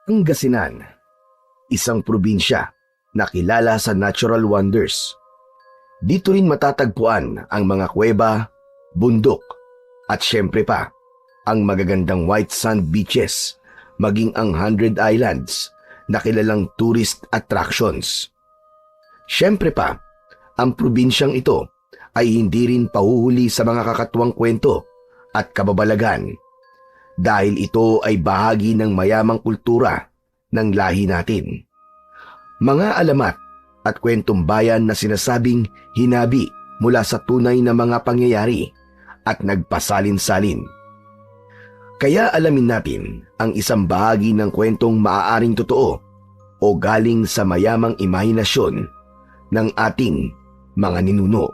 Pangasinan, isang probinsya na kilala sa natural wonders. Dito rin matatagpuan ang mga kuweba, bundok, at syempre pa, ang magagandang white sand beaches, maging ang 100 Islands na kilalang tourist attractions. Syempre pa, ang probinsyang ito ay hindi rin pahuhuli sa mga kakatuwang kwento at kababalagan dahil ito ay bahagi ng mayamang kultura ng lahi natin. Mga alamat at kwentong bayan na sinasabing hinabi mula sa tunay na mga pangyayari at nagpasalin-salin. Kaya alamin natin ang isang bahagi ng kwentong maaaring totoo o galing sa mayamang imahinasyon ng ating mga ninuno.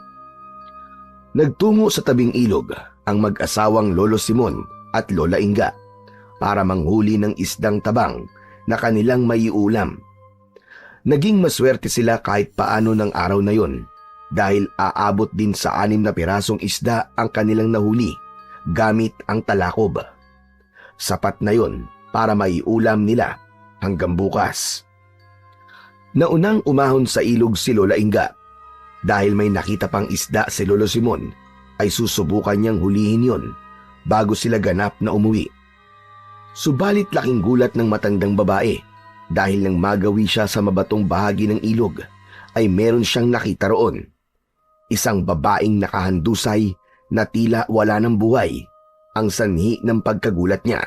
Nagtungo sa tabing ilog ang mag-asawang Lolo Simon at Lola Inga para manghuli ng isdang tabang na kanilang maiulam. Naging maswerte sila kahit paano ng araw na yon dahil aabot din sa 6 na pirasong isda ang kanilang nahuli gamit ang talakob. Sapat na yon para maiulam nila hanggang bukas. Naunang umahon sa ilog si Lola Inga. Dahil may nakita pang isda si Lolo Simon, ay susubukan niyang hulihin yon bago sila ganap na umuwi. Subalit laking gulat ng matandang babae dahil nang magawi siya sa mabatong bahagi ng ilog, ay meron siyang nakita roon. Isang babaeng nakahandusay na tila wala ng buhay, ang sanhi ng pagkagulat niya.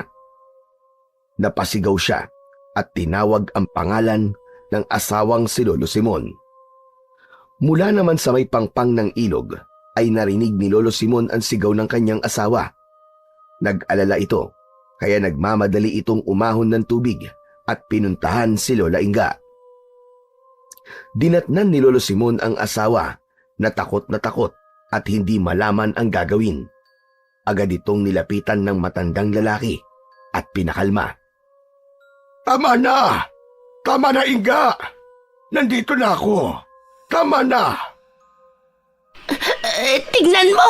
Napasigaw siya at tinawag ang pangalan ng asawang si Lolo Simon. Mula naman sa may pangpang ng ilog ay narinig ni Lolo Simon ang sigaw ng kanyang asawa. Nag-alala ito kaya nagmamadali itong umahon ng tubig at pinuntahan si Lola Inga. Dinatnan ni Lolo Simon ang asawa na takot at hindi malaman ang gagawin. Agad itong nilapitan ng matandang lalaki at pinakalma. Tama na! Tama na, Inga! Nandito na ako! Tama na! Tingnan mo!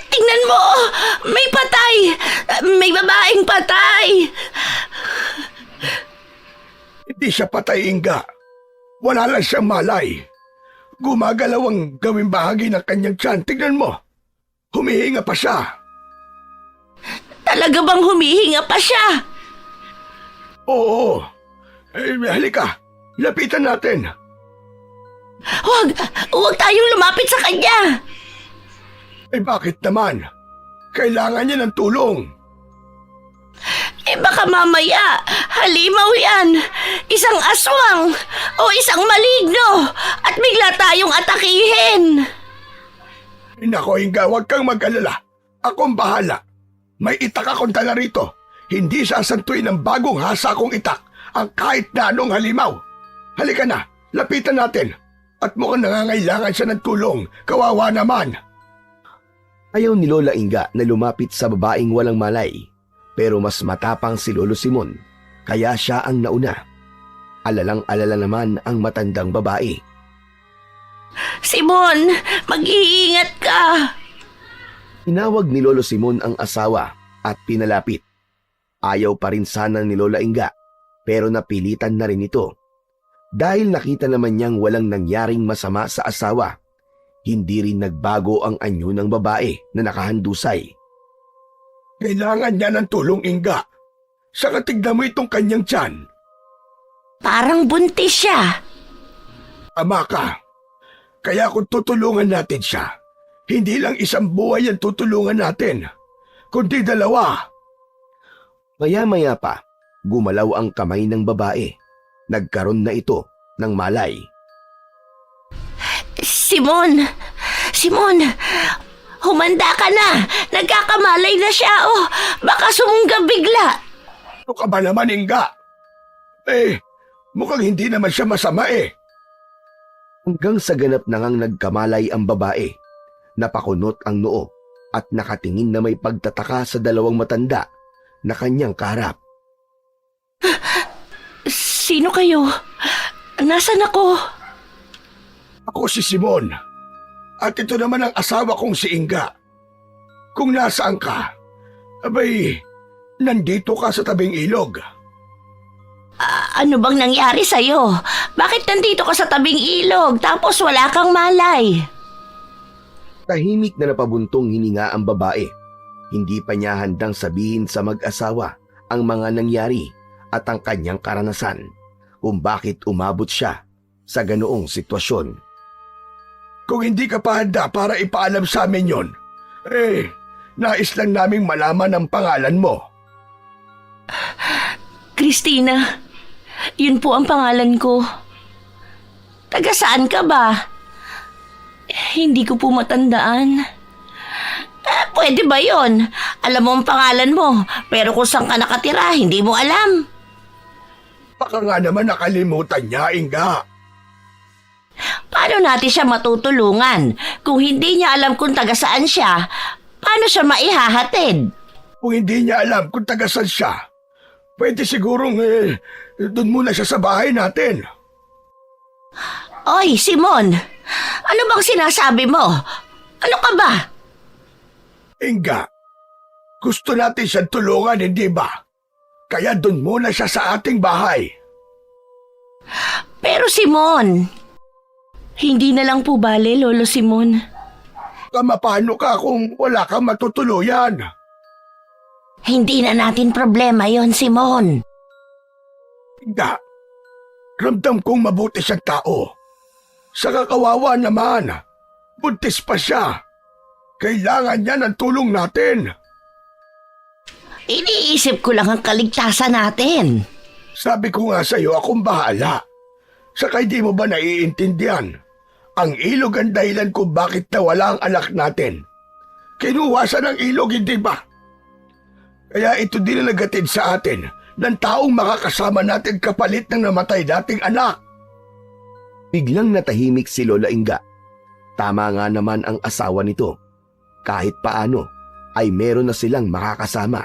Tingnan mo! May patay! May babaeng patay! Hindi siya patay, Inga. Wala lang siyang malay. Gumagalaw ang gawing bahagi ng kanyang tiyan. Tignan mo! Humihinga pa siya. Talaga bang humihinga pa siya? Oo. Halika. Lapitan natin. Huwag tayong lumapit sa kanya! Bakit naman? Kailangan niya ng tulong. Baka mamaya, halimaw yan, isang aswang o isang maligno at bigla tayong atakihin. Nako, Inga, huwag kang mag-alala. Akong bahala. May itak akong dala rito. Hindi sasantuin ng bagong hasa kong itak ang kahit na anong halimaw. Halika na, lapitan natin. At mukhang nangangailangan siya ng tulong. Kawawa naman. Ayaw ni Lola Inga na lumapit sa babaeng walang malay, pero mas matapang si Lolo Simon, kaya siya ang nauna. Alalang-alala naman ang matandang babae. Simon, mag-iingat ka! Tinawag ni Lolo Simon ang asawa at pinalapit. Ayaw pa rin sana ni Lola Inga, pero napilitan na rin ito. Dahil nakita naman niyang walang nangyaring masama sa asawa, hindi rin nagbago ang anyo ng babae na nakahandusay. Kailangan niya ng tulong, Inga. Saka tignan mo itong kanyang tiyan. Parang buntis siya. Ama ka. Kaya kung tutulungan natin siya, hindi lang isang buhay ang tutulungan natin, kundi 2. Maya-maya pa, gumalaw ang kamay ng babae. Nagkaroon na ito ng malay. Simon! Humanda ka na! Nagkakamalay na siya, oh! Baka sumunggab bigla! Ano ka ba naman, Inga? Mukhang hindi naman siya masama eh. Hanggang sa ganap na ngang nagkamalay ang babae, napakunot ang noo at nakatingin na may pagtataka sa 2 matanda na kanyang kaharap. Sino kayo? Nasaan ako? Ako si Simon. At ito naman ang asawa kong si Inga. Kung nasaan ka, nandito ka sa tabing ilog. Ano bang nangyari sa'yo? Bakit nandito ka sa tabing ilog tapos wala kang malay? Tahimik na napabuntong hininga ang babae. Hindi pa niya handang sabihin sa mag-asawa ang mga nangyari at ang kanyang karanasan kung bakit umabot siya sa ganoong sitwasyon. Kung hindi ka pa handa para ipaalam sa amin yon, nais lang naming malaman ang pangalan mo. Christina, yun po ang pangalan ko. Taga saan ka ba? Hindi ko po matandaan. Pwede ba yon? Alam mo ang pangalan mo, pero kung saan ka nakatira, hindi mo alam. Baka nga naman nakalimutan niya, Inga. Paano natin siya matutulungan? Kung hindi niya alam kung taga saan siya, paano siya maihahatid? Kung hindi niya alam kung taga saan siya, pwede sigurong doon muna siya sa bahay natin. Oy, Simon! Ano bang sinasabi mo? Ano ka ba? Inga, gusto natin siyang tulungan, hindi ba? Kaya doon muna siya sa ating bahay. Pero Simon, hindi na lang po bale, Lolo Simon. Paano ka kung wala kang matutuluyan? Hindi na natin problema yon, Simon. Inga, ramdam kong mabuti siyang tao. Sa kakawawa naman, buntis pa siya. Kailangan niya ng tulong natin. Iniisip ko lang ang kaligtasan natin. Sabi ko nga sa'yo, akong bahala. Saka hindi mo ba naiintindihan? Ang ilog ang dahilan kung bakit nawala ang anak natin. Kinuha siya ng ilog, hindi ba? Kaya ito din ang nagatid sa atin ng taong makakasama natin kapalit ng namatay dating anak. Biglang natahimik si Lola Inga. Tama nga naman ang asawa nito. Kahit paano ay meron na silang makakasama.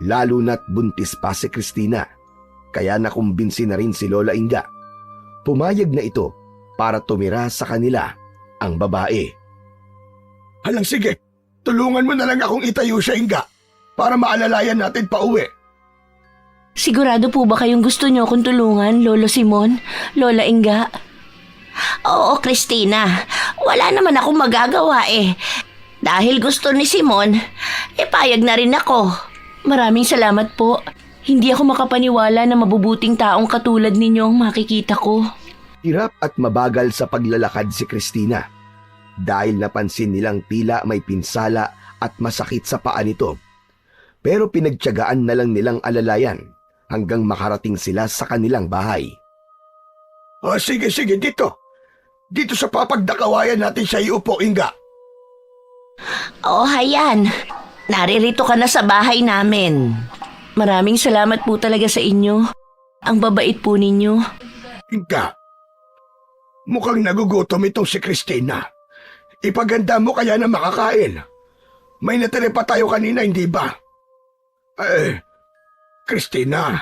Lalo na't buntis pa si Christina. Kaya nakumbinsi na rin si Lola Inga. Pumayag na ito para tumira sa kanila ang babae. Halang sige, tulungan mo na lang akong itayo siya, Inga, para maalalayan natin pa uwi. Sigurado po ba kayong gusto niyo akong tulungan, Lolo Simon, Lola Inga? Oo, Christina. Wala naman akong magagawa eh. Dahil gusto ni Simon, payag na rin ako. Maraming salamat po. Hindi ako makapaniwala na mabubuting taong katulad ninyo ang makikita ko. Hirap at mabagal sa paglalakad si Christina. Dahil napansin nilang tila may pinsala at masakit sa paa nito. Pero pinagtiyagaan na lang nilang alalayan hanggang makarating sila sa kanilang bahay. Sige, dito. Dito sa papagdakawayan natin siya iupo, Inga. Oh, hayan. Naririto ka na sa bahay namin. Maraming salamat po talaga sa inyo. Ang babait po ninyo. Inga, mukhang nagugutom itong si Christina. Ipaganda mo kaya na makakain. May natira pa tayo kanina, hindi ba? Christina,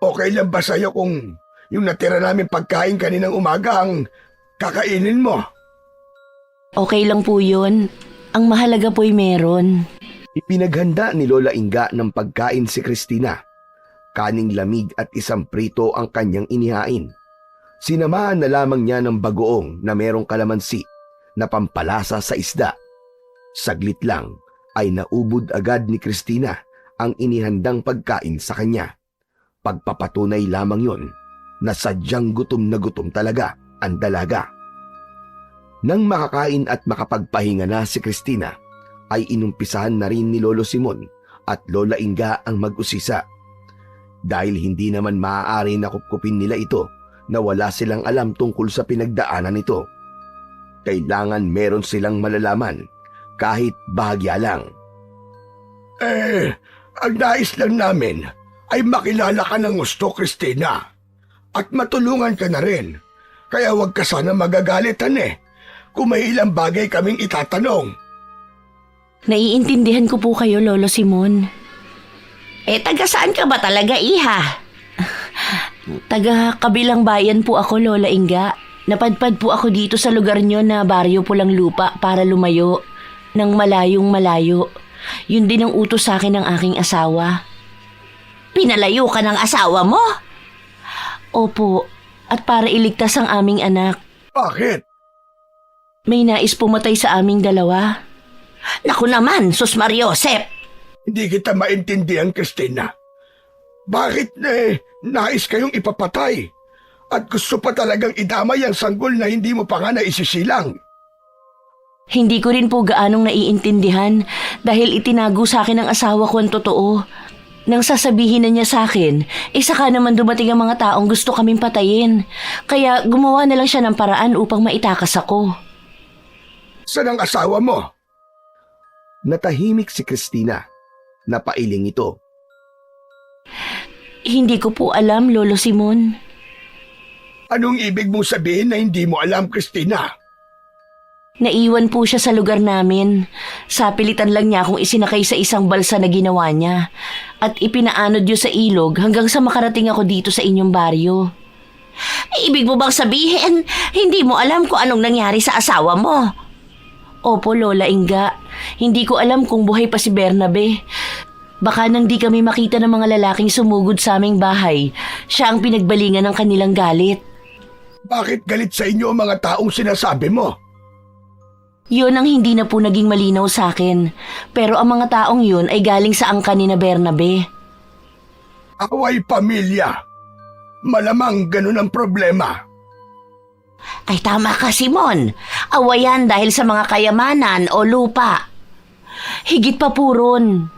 okay lang ba sa'yo kung yung natira namin pagkain kaninang umaga ang kakainin mo? Okay lang po yun. Ang mahalaga po'y meron. Ipinaghanda ni Lola Inga ng pagkain si Christina. Kaning lamig at isang prito ang kanyang inihain. Sinamahan na lamang niya ng bagoong na merong kalamansi na pampalasa sa isda. Saglit lang ay naubod agad ni Christina ang inihandang pagkain sa kanya. Pagpapatunay lamang yon na sadyang gutom na gutom talaga ang dalaga. Nang makakain at makapagpahinga na si Christina, ay inumpisahan na rin ni Lolo Simon at Lola Inga ang mag-usisa. Dahil hindi naman maaari na kupkupin nila ito na wala silang alam tungkol sa pinagdaanan nito. Kailangan meron silang malalaman kahit bahagya lang. Ang nais lang namin ay makilala ka ng gusto, Christina. At matulungan ka na rin. Kaya huwag ka sana magagalitan kung may ilang bagay kaming itatanong. Naiintindihan ko po kayo, Lolo Simon. Taga saan ka ba talaga, Iha? Taga kabilang bayan po ako, Lola Inga. Napadpad po ako dito sa lugar nyo na Baryo Pulang Lupa para lumayo ng malayong malayo. Yun din ang utos sa akin ng aking asawa. Pinalayo ka ng asawa mo? Opo, at para iligtas ang aming anak. Bakit? May nais pumatay sa aming dalawa. Naku naman, Sus Mariosep! Hindi kita maintindihan, Christina. Bakit nais kayong ipapatay? At gusto pa talagang idamay ang sanggol na hindi mo pa nga naisisilang. Hindi ko rin po gaanong naiintindihan dahil itinago sa akin ng asawa ko ang totoo. Nang sasabihin na niya sa akin, saka naman dumating ang mga taong gusto kaming patayin. Kaya gumawa na lang siya ng paraan upang maitakas ako. Saan ang asawa mo? Natahimik si Christina. Napailing ito. Hindi ko po alam, Lolo Simon. Anong ibig mong sabihin na hindi mo alam, Christina? Naiwan po siya sa lugar namin. Sa pilitan lang niya akong isinakay sa isang balsa na ginawa niya at ipinaanod yun sa ilog hanggang sa makarating ako dito sa inyong baryo. Ibig mo bang sabihin, hindi mo alam kung anong nangyari sa asawa mo? Opo, Lola Inga. Hindi ko alam kung buhay pa si Bernabe. Baka nang di kami makita ng mga lalaking sumugod sa aming bahay, siya ang pinagbalingan ng kanilang galit. Bakit galit sa inyo ang mga taong sinasabi mo? Yun ang hindi na po naging malinaw sa akin. Pero ang mga taong yun ay galing sa angkan ni na Bernabe. Away pamilya. Malamang ganun ang problema. Ay tama ka, Simon. Awayan dahil sa mga kayamanan o lupa. Higit pa po ron.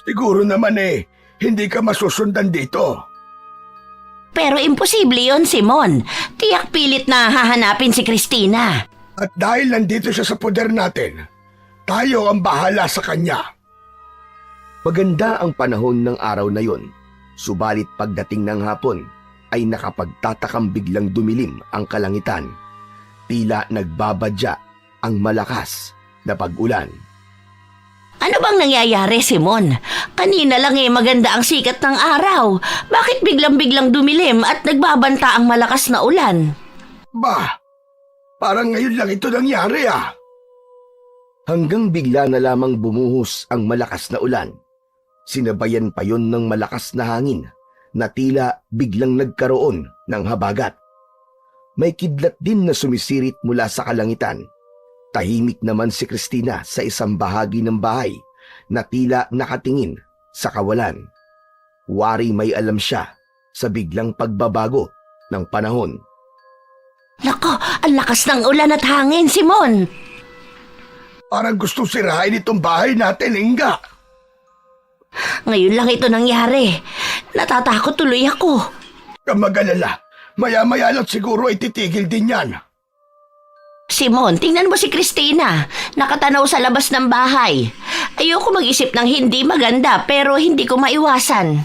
Siguro naman hindi ka masusundan dito. Pero imposible yon, Simon. Tiyak pilit na hahanapin si Christina. At dahil nandito siya sa poder natin, tayo ang bahala sa kanya. Maganda ang panahon ng araw na yon. Subalit pagdating ng hapon, ay nakapagtatakang biglang dumilim ang kalangitan. Tila nagbabadya ang malakas na pag-ulan. Ano bang nangyayari, Simon? Kanina lang maganda ang sikat ng araw. Bakit biglang-biglang dumilim at nagbabanta ang malakas na ulan? Bah, parang ngayon lang ito nangyari Hanggang bigla na lamang bumuhos ang malakas na ulan. Sinabayan pa yon ng malakas na hangin na tila biglang nagkaroon ng habagat. May kidlat din na sumisirit mula sa kalangitan. Tahimik naman si Christina sa isang bahagi ng bahay na tila nakatingin sa kawalan. Wari may alam siya sa biglang pagbabago ng panahon. Nako, ang lakas ng ulan at hangin, Simon! Parang gustong sirain itong bahay natin, Inga. Ngayon lang ito nangyari. Natatakot tuloy ako. Kamagalala, maya-maya lang siguro ay titigil din yan. Simon, tingnan mo si Christina. Nakatanaw sa labas ng bahay. Ayoko mag-isip ng hindi maganda pero hindi ko maiwasan.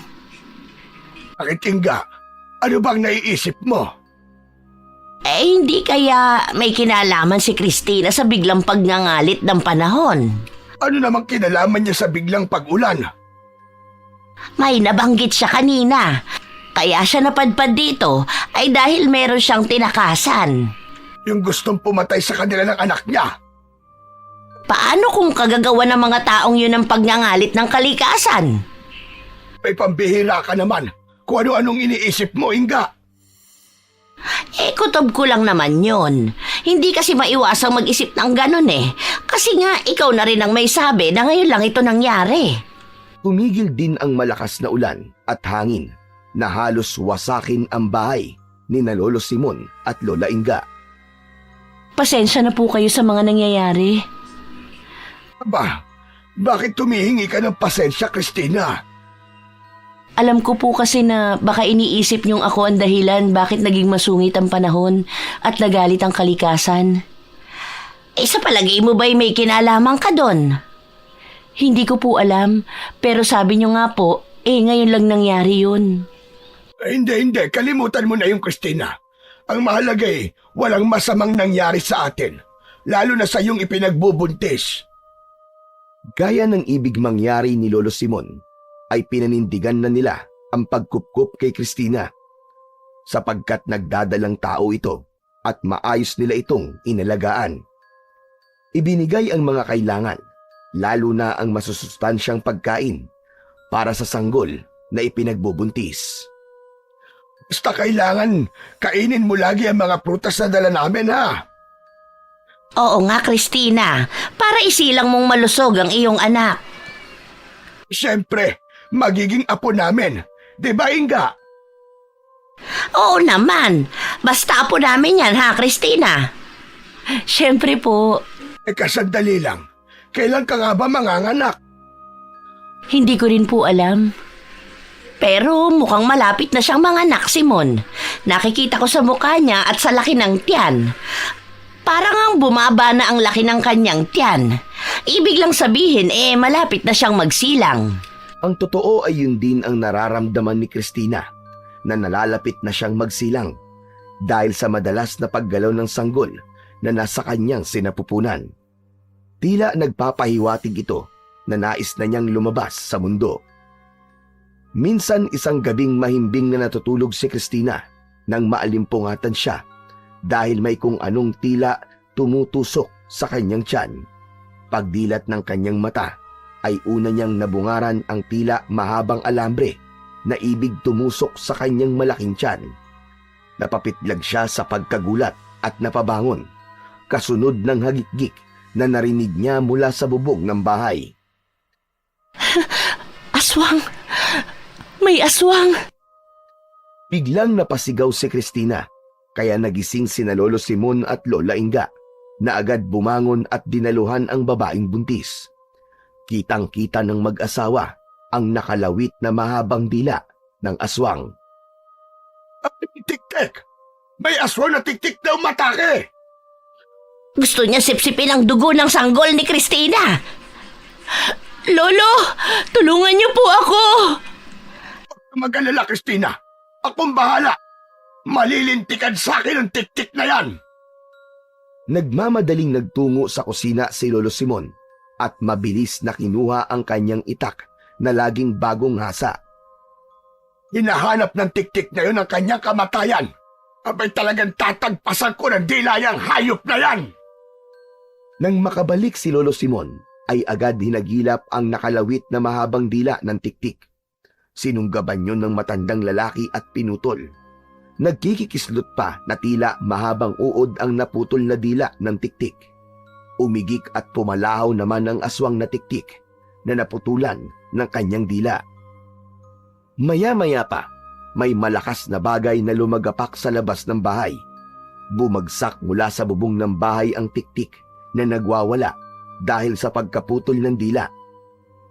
Bakit, Inga? Ano bang naiisip mo? Hindi kaya may kinalaman si Christina sa biglang pagngangalit ng panahon. Ano namang kinalaman niya sa biglang pag-ulan? May nabanggit siya kanina. Kaya siya napadpad dito ay dahil meron siyang tinakasan. Yung gustong pumatay sa kanila ng anak niya. Paano kung kagagawa ng mga taong yun ang pagngangalit ng kalikasan? May pambihira ka naman kung ano-anong iniisip mo, Inga. Kutob ko lang naman yun. Hindi kasi maiwasang mag-isip ng ganun Kasi nga, ikaw na rin ang may sabi na ngayon lang ito nangyari. Tumigil din ang malakas na ulan at hangin na halos wasakin ang bahay ni na Lolo Simon at Lola Inga. Pasensya na po kayo sa mga nangyayari. Aba, bakit tumihingi ka ng pasensya, Christina? Alam ko po kasi na baka iniisip niyong ako ang dahilan bakit naging masungit ang panahon at nagalit ang kalikasan. Sa palagay mo ba'y may kinalaman ka doon? Hindi ko po alam, pero sabi niyo nga po, ngayon lang nangyari yun. Hindi. Kalimutan mo na yung Christina. Ang mahalaga walang masamang nangyari sa atin. Lalo na sa iyong ipinagbubuntis. Gaya ng ibig mangyari ni Lolo Simon, ay pinanindigan na nila ang pagkupkup kay Christina. Sapagkat nagdadalang tao ito at maayos nila itong inalagaan. Ibinigay ang mga kailangan, lalo na ang masusustansyang pagkain para sa sanggol na ipinagbubuntis. Basta kailangan kainin mo lagi ang mga prutas na dala namin, ha? Oo nga, Christina. Para isilang mong malusog ang iyong anak. Siyempre, magiging apo namin. Di ba, Inga? Oo naman. Basta apo namin yan, ha, Christina? Siyempre po. Kasandali lang. Kailan ka nga ba manganganak? Hindi ko rin po alam. Pero mukhang malapit na siyang manganak, Simon. Nakikita ko sa mukha niya at sa laki ng tiyan. Parang ang bumaba na ang laki ng kanyang tiyan. Ibig lang sabihin, malapit na siyang magsilang. Ang totoo ay yun din ang nararamdaman ni Christina, na nalalapit na siyang magsilang dahil sa madalas na paggalaw ng sanggol na nasa kanyang sinapupunan. Tila nagpapahiwatig ito na nais na niyang lumabas sa mundo. Minsan isang gabing mahimbing na natutulog si Christina nang maalimpungatan siya dahil may kung anong tila tumutusok sa kanyang tiyan. Pagdilat ng kanyang mata ay una niyang nabungaran ang tila mahabang alambre na ibig tumusok sa kanyang malaking tiyan. Napapitlag siya sa pagkagulat at napabangon, kasunod ng hagikgik na narinig niya mula sa bubong ng bahay. Aswang! May aswang! Biglang napasigaw si Christina, kaya nagising sina Lolo Simon at Lola Inga, na agad bumangon at dinaluhan ang babaeng buntis. Kitang-kita ng mag-asawa ang nakalawit na mahabang dila ng aswang. Tik-tik! May aswang na tik-tik na umatake! Gusto niya sipsipin ang dugo ng sanggol ni Christina. Lolo, tulungan niyo po ako! Mag-alala, Christina. Akong bahala. Malilintikan sa akin ang tik-tik na yan. Nagmamadaling nagtungo sa kusina si Lolo Simon at mabilis na kinuha ang kanyang itak na laging bagong hasa. Hinahanap ng tik-tik na yun ang kanyang kamatayan. Abay talagang tatagpasan ko ng dila yang hayop na yan. Nang makabalik si Lolo Simon, ay agad hinagilap ang nakalawit na mahabang dila ng tik-tik. Sinunggaban yun ng matandang lalaki at pinutol. Nagkikikislot pa na tila mahabang uod ang naputol na dila ng tik-tik. Umigik at pumalahaw naman ang aswang na tik-tik na naputulan ng kanyang dila. Maya-maya pa, may malakas na bagay na lumagapak sa labas ng bahay. Bumagsak mula sa bubong ng bahay ang tik-tik na nagwawala dahil sa pagkaputol ng dila.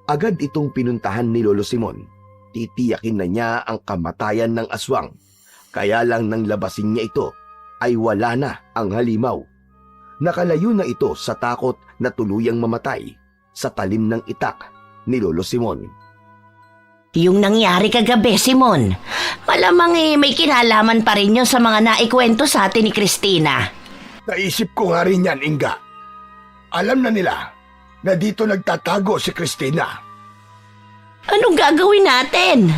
Agad itong pinuntahan ni Lolo Simon. Titiyakin na niya ang kamatayan ng aswang. Kaya lang nang labasin niya ito, ay wala na ang halimaw. Nakalayo na ito sa takot na tuluyang mamatay sa talim ng itak ni Lolo Simon. Yung nangyari kagabi, Simon, malamang may kinalaman pa rin yun sa mga naikwento sa atin ni Christina. Naisip ko nga rin yan, Inga. Alam na nila na dito nagtatago si Christina. Anong gagawin natin?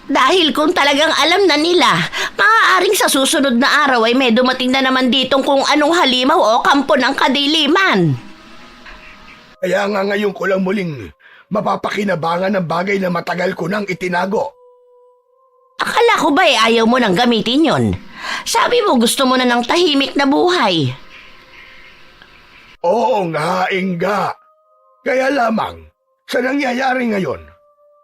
Dahil kung talagang alam na nila, maaaring sa susunod na araw ay may dumating na naman ditong kung anong halimaw o kampo ng kadiliman. Kaya nga ngayon ko lang muling mapapakinabangan ng bagay na matagal ko nang itinago. Akala ko ba ayaw mo nang gamitin yon? Sabi mo gusto mo na ng tahimik na buhay. Oo nga, Inga. Kaya lamang, sa nangyayari ngayon,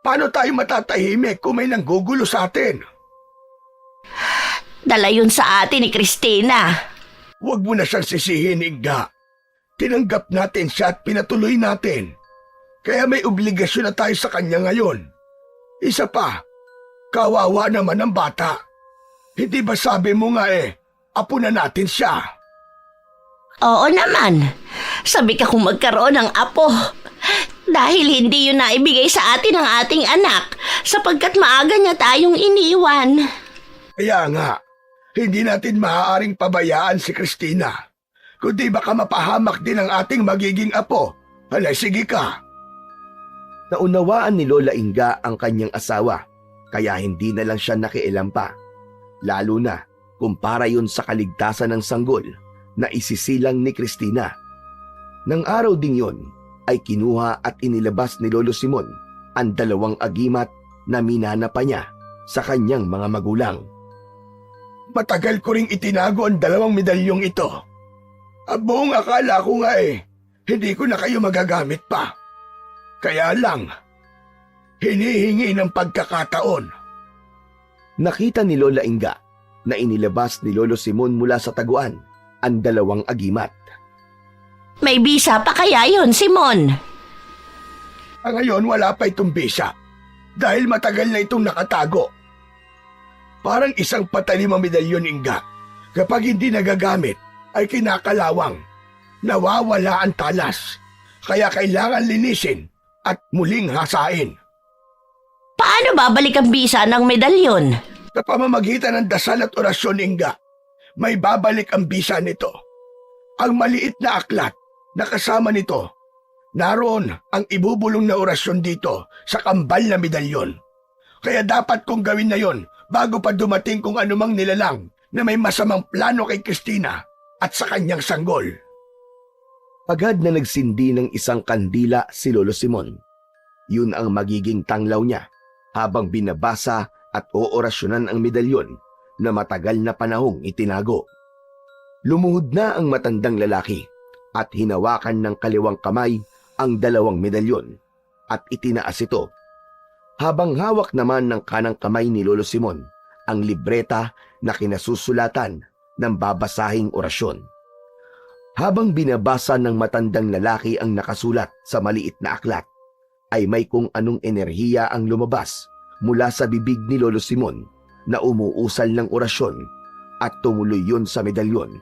paano tayo matatahimik kung may nanggugulo sa atin? Dala yun sa atin ni Christina. Huwag mo na siyang sisihin, Inga. Tinanggap natin siya at pinatuloy natin. Kaya may obligasyon na tayo sa kanya ngayon. Isa pa, kawawa naman ang bata. Hindi ba sabi mo nga apo na natin siya? Oo naman. Sabi ka kung magkaroon ng apo. Dahil hindi yun naibigay sa atin ng ating anak sapagkat maaga niya tayong iniwan. Kaya nga, hindi natin maaaring pabayaan si Christina. Kundi baka mapahamak din ang ating magiging apo. Halay, sige ka. Naunawaan ni Lola Inga ang kanyang asawa, kaya hindi na lang siya nakialam pa. Lalo na kung para yun sa kaligtasan ng sanggol na isisilang ni Christina. Nang araw ding yon, ay kinuha at inilabas ni Lolo Simon ang 2 agimat na minana pa niya sa kanyang mga magulang. Matagal ko ring itinago ang 2 medalyong ito. Ang buong akala ko nga hindi ko na kayo magagamit pa. Kaya lang, hinihingi ng pagkakataon. Nakita ni Lola Inga na inilabas ni Lolo Simon mula sa taguan ang 2 agimat. May bisa pa kaya yon, Simon? Ngayon wala pa itong bisa dahil matagal na itong nakatago. Parang isang patalim ang medalyon, Inga. Kapag hindi nagagamit ay kinakalawang. Nawawala ang talas. Kaya kailangan linisin at muling hasain. Paano babalik ang bisa ng medalyon? Sa pamamagitan ng dasal at orasyon, Inga, may babalik ang bisa nito. Ang maliit na aklat na kasama nito, naroon ang ibubulong na orasyon dito sa kambal na medalyon. Kaya dapat kong gawin na yon bago pa dumating kung anumang nilalang na may masamang plano kay Cristina at sa kanyang sanggol. Agad na nagsindi ng isang kandila si Lolo Simon. Yun ang magiging tanglaw niya habang binabasa at oorasyonan ang medalyon na matagal na panahong itinago. Lumuhod na ang matandang lalaki at hinawakan ng kaliwang kamay ang 2 medalyon at itinaas ito. Habang hawak naman ng kanang kamay ni Lolo Simon ang libreta na kinasusulatan ng babasahing orasyon. Habang binabasa ng matandang lalaki ang nakasulat sa maliit na aklat, ay may kung anong enerhiya ang lumabas mula sa bibig ni Lolo Simon na umuusal ng orasyon at tumuloy yun sa medalyon.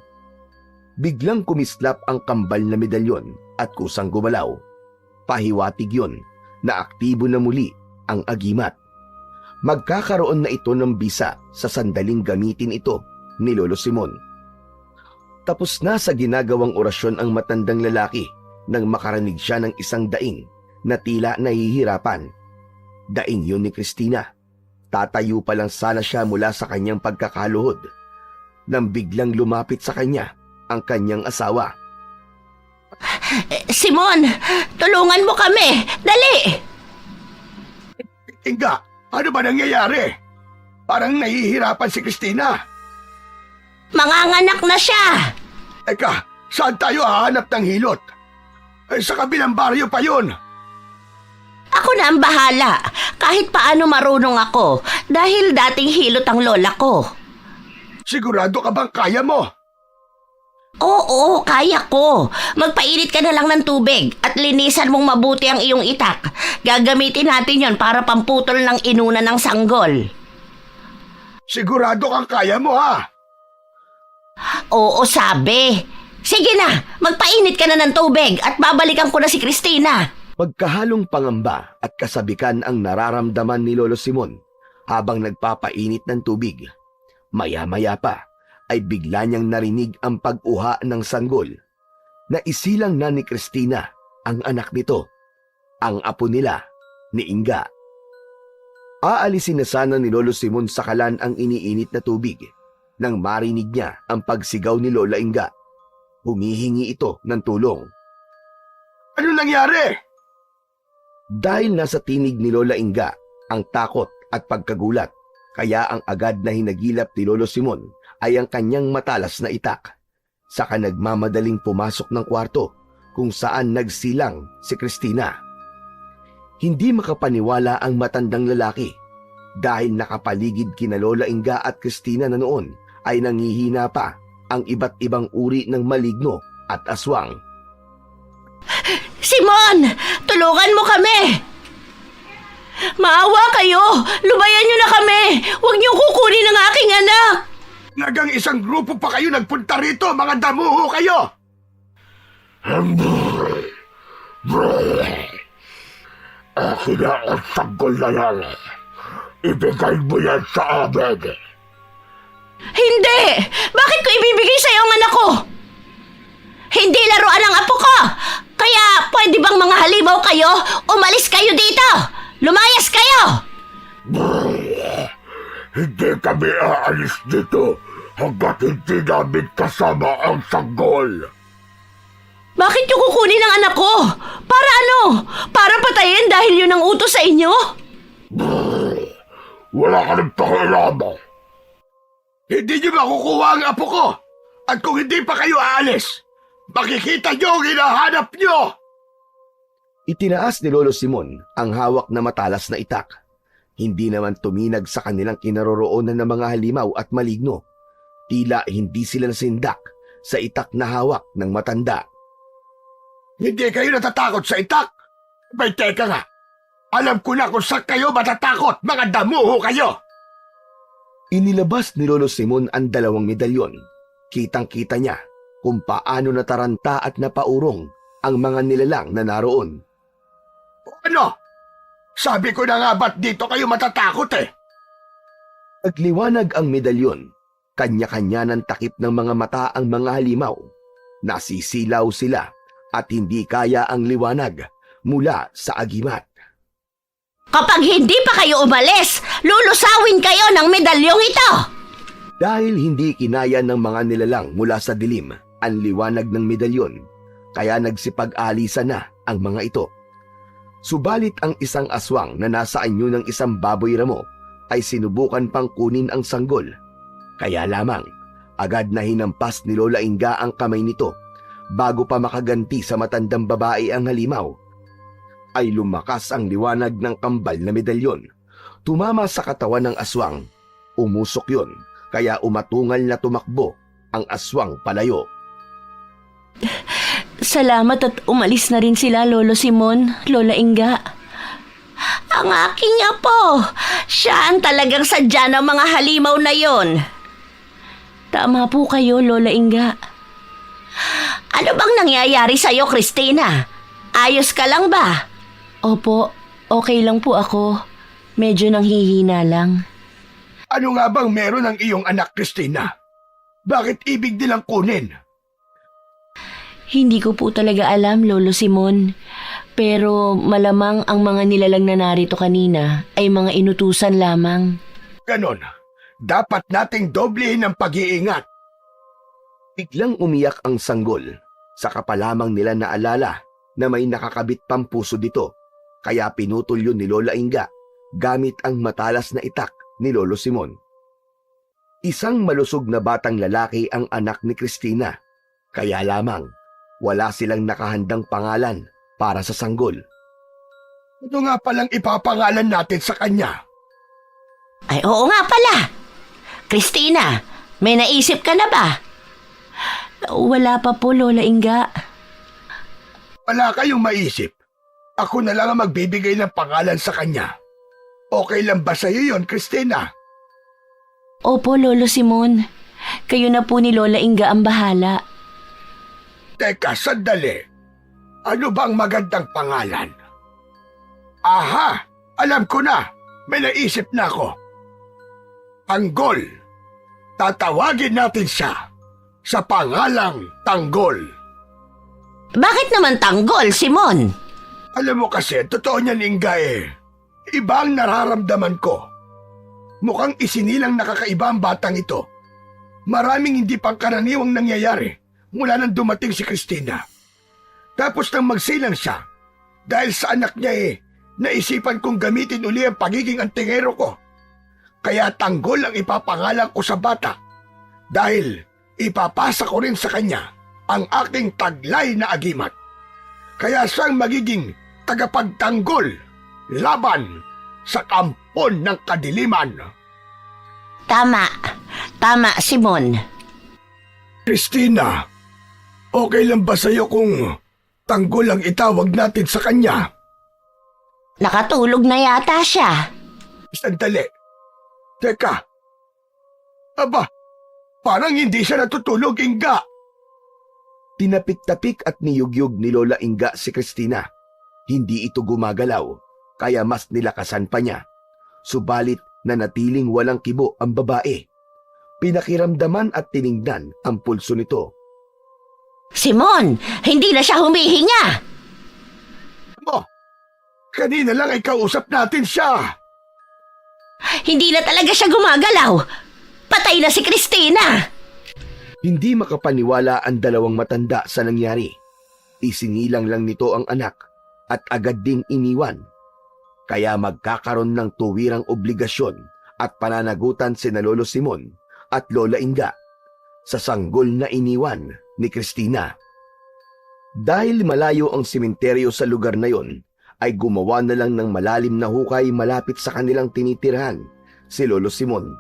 Biglang kumislap ang kambal na medalyon at kusang gumalaw. Pahiwatig yun na aktibo na muli ang agimat. Magkakaroon na ito ng bisa sa sandaling gamitin ito ni Lolo Simon. Tapos na sa ginagawang orasyon ang matandang lalaki nang makarinig siya ng isang daing na tila nahihirapan. Daing yun ni Cristina. Tatayo pa lang sana siya mula sa kanyang pagkakaluhod nang biglang lumapit sa kanya ang kanyang asawa. Simon, tulungan mo kami! Dali! Inga, ano ba nangyayari? Parang nahihirapan si Cristina. Manganganak na siya! Eka, saan tayo hahanap ng hilot? Sa kabilang baryo pa yun. Ako na ang bahala. Kahit paano marunong ako dahil dating hilot ang lola ko. Sigurado ka bang kaya mo? Oo, kaya ko. Magpainit ka na lang ng tubig at linisan mong mabuti ang iyong itak. Gagamitin natin yon para pamputol ng inuna ng sanggol. Sigurado kang kaya mo, ha? Oo, sabi. Sige na, magpainit ka na ng tubig at babalikan ko na si Cristina. Pagkahalong pangamba at kasabikan ang nararamdaman ni Lolo Simon habang nagpapainit ng tubig. Maya-maya pa ay bigla niyang narinig ang pag-uha ng sanggol na isilang na ni Cristina ang anak nito, ang apo nila ni Inga. Aalisin na sana ni Lolo Simon sa kalan ang iniinit na tubig nang marinig niya ang pagsigaw ni Lola Inga. Humihingi ito ng tulong. Ano nangyari? Dahil nasa tinig ni Lola Inga ang takot at pagkagulat, kaya ang agad na hinagilap ni Lolo Simon ay ang kanyang matalas na itak. Saka nagmamadaling pumasok ng kwarto kung saan nagsilang si Cristina. Hindi makapaniwala ang matandang lalaki dahil nakapaligid kina Lola Inga at Cristina na noon ay nangihina pa ang iba't ibang uri ng maligno at aswang. Simon, tulungan mo kami! Maawa kayo! Lubayan niyo na kami! Huwag niyo kukunin ang aking anak! Nagang isang grupo pa kayo nagpunta rito, mga damuho kayo! Akin na ang sanggol na yan. Ibigay mo yan sa amin. Hindi! Bakit ko ibibigay sa iyo ang anak ko? Hindi laruan ang apo ko! Kaya pwede bang mga halimaw kayo? Umalis kayo dito! Lumayas kayo! Hindi kami aalis dito hanggat hindi namin kasama ang sanggol. Bakit niyo kukunin ang anak ko? Para ano? Para patayin dahil yun ang utos sa inyo? Wala ka ng pakialam. Hindi niyo makukuha ang apo ko. At kung hindi pa kayo aalis, makikita niyo ang hinahanap niyo. Itinaas ni Lolo Simon ang hawak na matalas na itak. Hindi naman tuminag sa kanilang kinaroroonan ng mga halimaw at maligno. Tila hindi sila nasindak sa itak na hawak ng matanda. Hindi kayo natatakot sa itak? May teka nga. Alam ko na kung saan kayo matatakot, mga damuho kayo. Inilabas ni Lolo Simon ang 2 medalyon. Kitang-kita niya kung paano nataranta at napaurong ang mga nilalang na naroon. Ano? Sabi ko na nga ba't dito kayo matatakot eh? Nagliwanag ang medalyon. Kanya-kanya ng takip ng mga mata ang mga halimaw. Nasisilaw sila at hindi kaya ang liwanag mula sa agimat. Kapag hindi pa kayo umalis, lulusawin kayo ng medalyong ito! Dahil hindi kinaya ng mga nilalang mula sa dilim ang liwanag ng medalyon, kaya nagsipag-alisan na ang mga ito. Subalit ang isang aswang na nasa anyo ng isang baboy ramo ay sinubukan pang kunin ang sanggol. Kaya lamang, agad na hinampas ni Lola Inga ang kamay nito bago pa makaganti sa matandang babae ang halimaw. Ay lumakas ang liwanag ng kambal na medalyon. Tumama sa katawan ng aswang. Umusok yon, kaya umatungal na tumakbo ang aswang palayo. Salamat at umalis na rin sila, Lolo Simon, Lola Inga. Ang aking apo, siya ang talagang sadya ng mga halimaw na yon. Tama po kayo, Lola Inga. Ano bang nangyayari sa'yo, Christina? Ayos ka lang ba? Opo, okay lang po ako. Medyo nanghihina lang. Ano nga bang meron ang iyong anak, Christina? Bakit ibig nilang kunin? Hindi ko po talaga alam, Lolo Simon. Pero malamang ang mga nilalang na narito kanina ay mga inutusan lamang. Ganon. Dapat nating doblehin ang pag-iingat. Biglang umiyak ang sanggol. Saka pa lamang nila naalala na may nakakabit pang puso dito. Kaya pinutol yun ni Lola Inga gamit ang matalas na itak ni Lolo Simon. Isang malusog na batang lalaki ang anak ni Christina. Kaya lamang, wala silang nakahandang pangalan para sa sanggol. Ito nga palang ipapangalan natin sa kanya. Ay, oo nga pala. Christina, may naisip ka na ba? Wala pa po, Lola Inga. Wala kayong maisip. Ako na lang ang magbibigay ng pangalan sa kanya. Okay lang ba sa'yo yon, Christina? Opo, Lolo Simon. Kayo na po ni Lola Inga ang bahala. Teka, sandali. Ano bang magandang pangalan? Aha! Alam ko na! May naisip na ako. Tanggol. Tatawagin natin siya sa pangalang Tanggol. Bakit naman tanggol, Simon? Alam mo kasi, totoo niyan, Inga eh. Iba ang nararamdaman ko. Mukhang isinilang nakakaiba ang batang ito. Maraming hindi pangkaraniwang nangyayari mula nang dumating si Christina. Tapos nang magsilang siya, dahil sa anak niya naisipan kong gamitin uli ang pagiging antingero ko. Kaya Tanggol ang ipapangalan ko sa bata dahil ipapasa ko rin sa kanya ang aking taglay na agimat. Kaya siyang magiging tagapagtanggol laban sa kampon ng kadiliman. Tama. Tama, Simon. Christina, okay lang ba sa'yo kung Tanggol ang itawag natin sa kanya? Nakatulog na yata siya. Sandali. Teka. Aba, parang hindi siya natutulog, Inga. Tinapik-tapik at niyugyug ni Lola Inga si Christina. Hindi ito gumagalaw, kaya mas nilakasan pa niya. Subalit nanatiling walang kibo ang babae. Pinakiramdaman at tiningnan ang pulso nito. Simon, hindi na siya humihinga. Mo, kanina lang ay kausap natin siya. Hindi na talaga siya gumagalaw. Patay na si Christina. Hindi makapaniwala ang 2 matanda sa nangyari. Isinilang lang nito ang anak at agad ding iniwan. Kaya magkakaroon ng tuwirang obligasyon at pananagutan sina Lolo Simon at Lola Inga sa sanggol na iniwan ni Cristina. Dahil malayo ang sementeryo sa lugar na yon, ay gumawa na lang ng malalim na hukay malapit sa kanilang tinitirhan si Lolo Simon.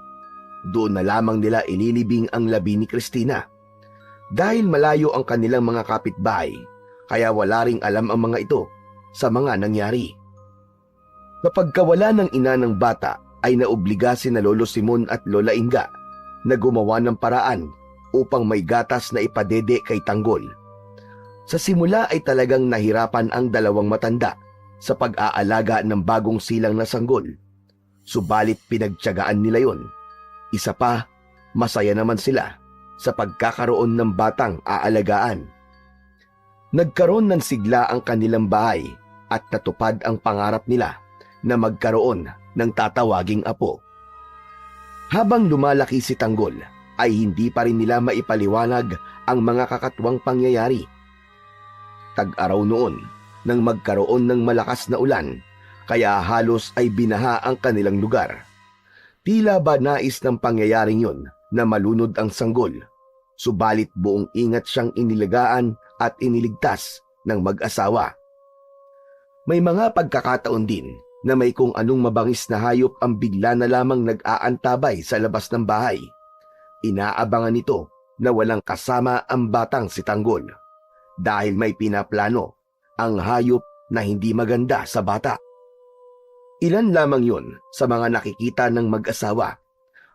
Doon na lamang nila inilibing ang labi ni Cristina. Dahil malayo ang kanilang mga kapitbahay, kaya wala ring alam ang mga ito sa mga nangyari. Kapag kawala ng ina ng bata, ay naobliga sina Lolo Simon at Lola Inga na gumawa ng paraan upang may gatas na ipadede kay Tanggol. Sa simula ay talagang nahirapan ang dalawang matanda sa pag-aalaga ng bagong silang na sanggol. Subalit pinagtiyagaan nila yon. Isa pa, masaya naman sila sa pagkakaroon ng batang aalagaan. Nagkaroon ng sigla ang kanilang bahay at natupad ang pangarap nila na magkaroon ng tatawaging apo. Habang lumalaki si Tanggol, ay hindi pa rin nila maipaliwanag ang mga kakatwang pangyayari. Tag-araw noon, nang magkaroon ng malakas na ulan, kaya halos ay binaha ang kanilang lugar. Tila ba nais ng pangyayaring yon na malunod ang sanggol, subalit buong ingat siyang inilagaan at iniligtas ng mag-asawa. May mga pagkakataon din na may kung anong mabangis na hayop ang bigla na lamang nag-aantabay sa labas ng bahay. Inaabangan nito na walang kasama ang batang si Tanggol dahil may pinaplano ang hayop na hindi maganda sa bata. Ilan lamang yun sa mga nakikita ng mag-asawa,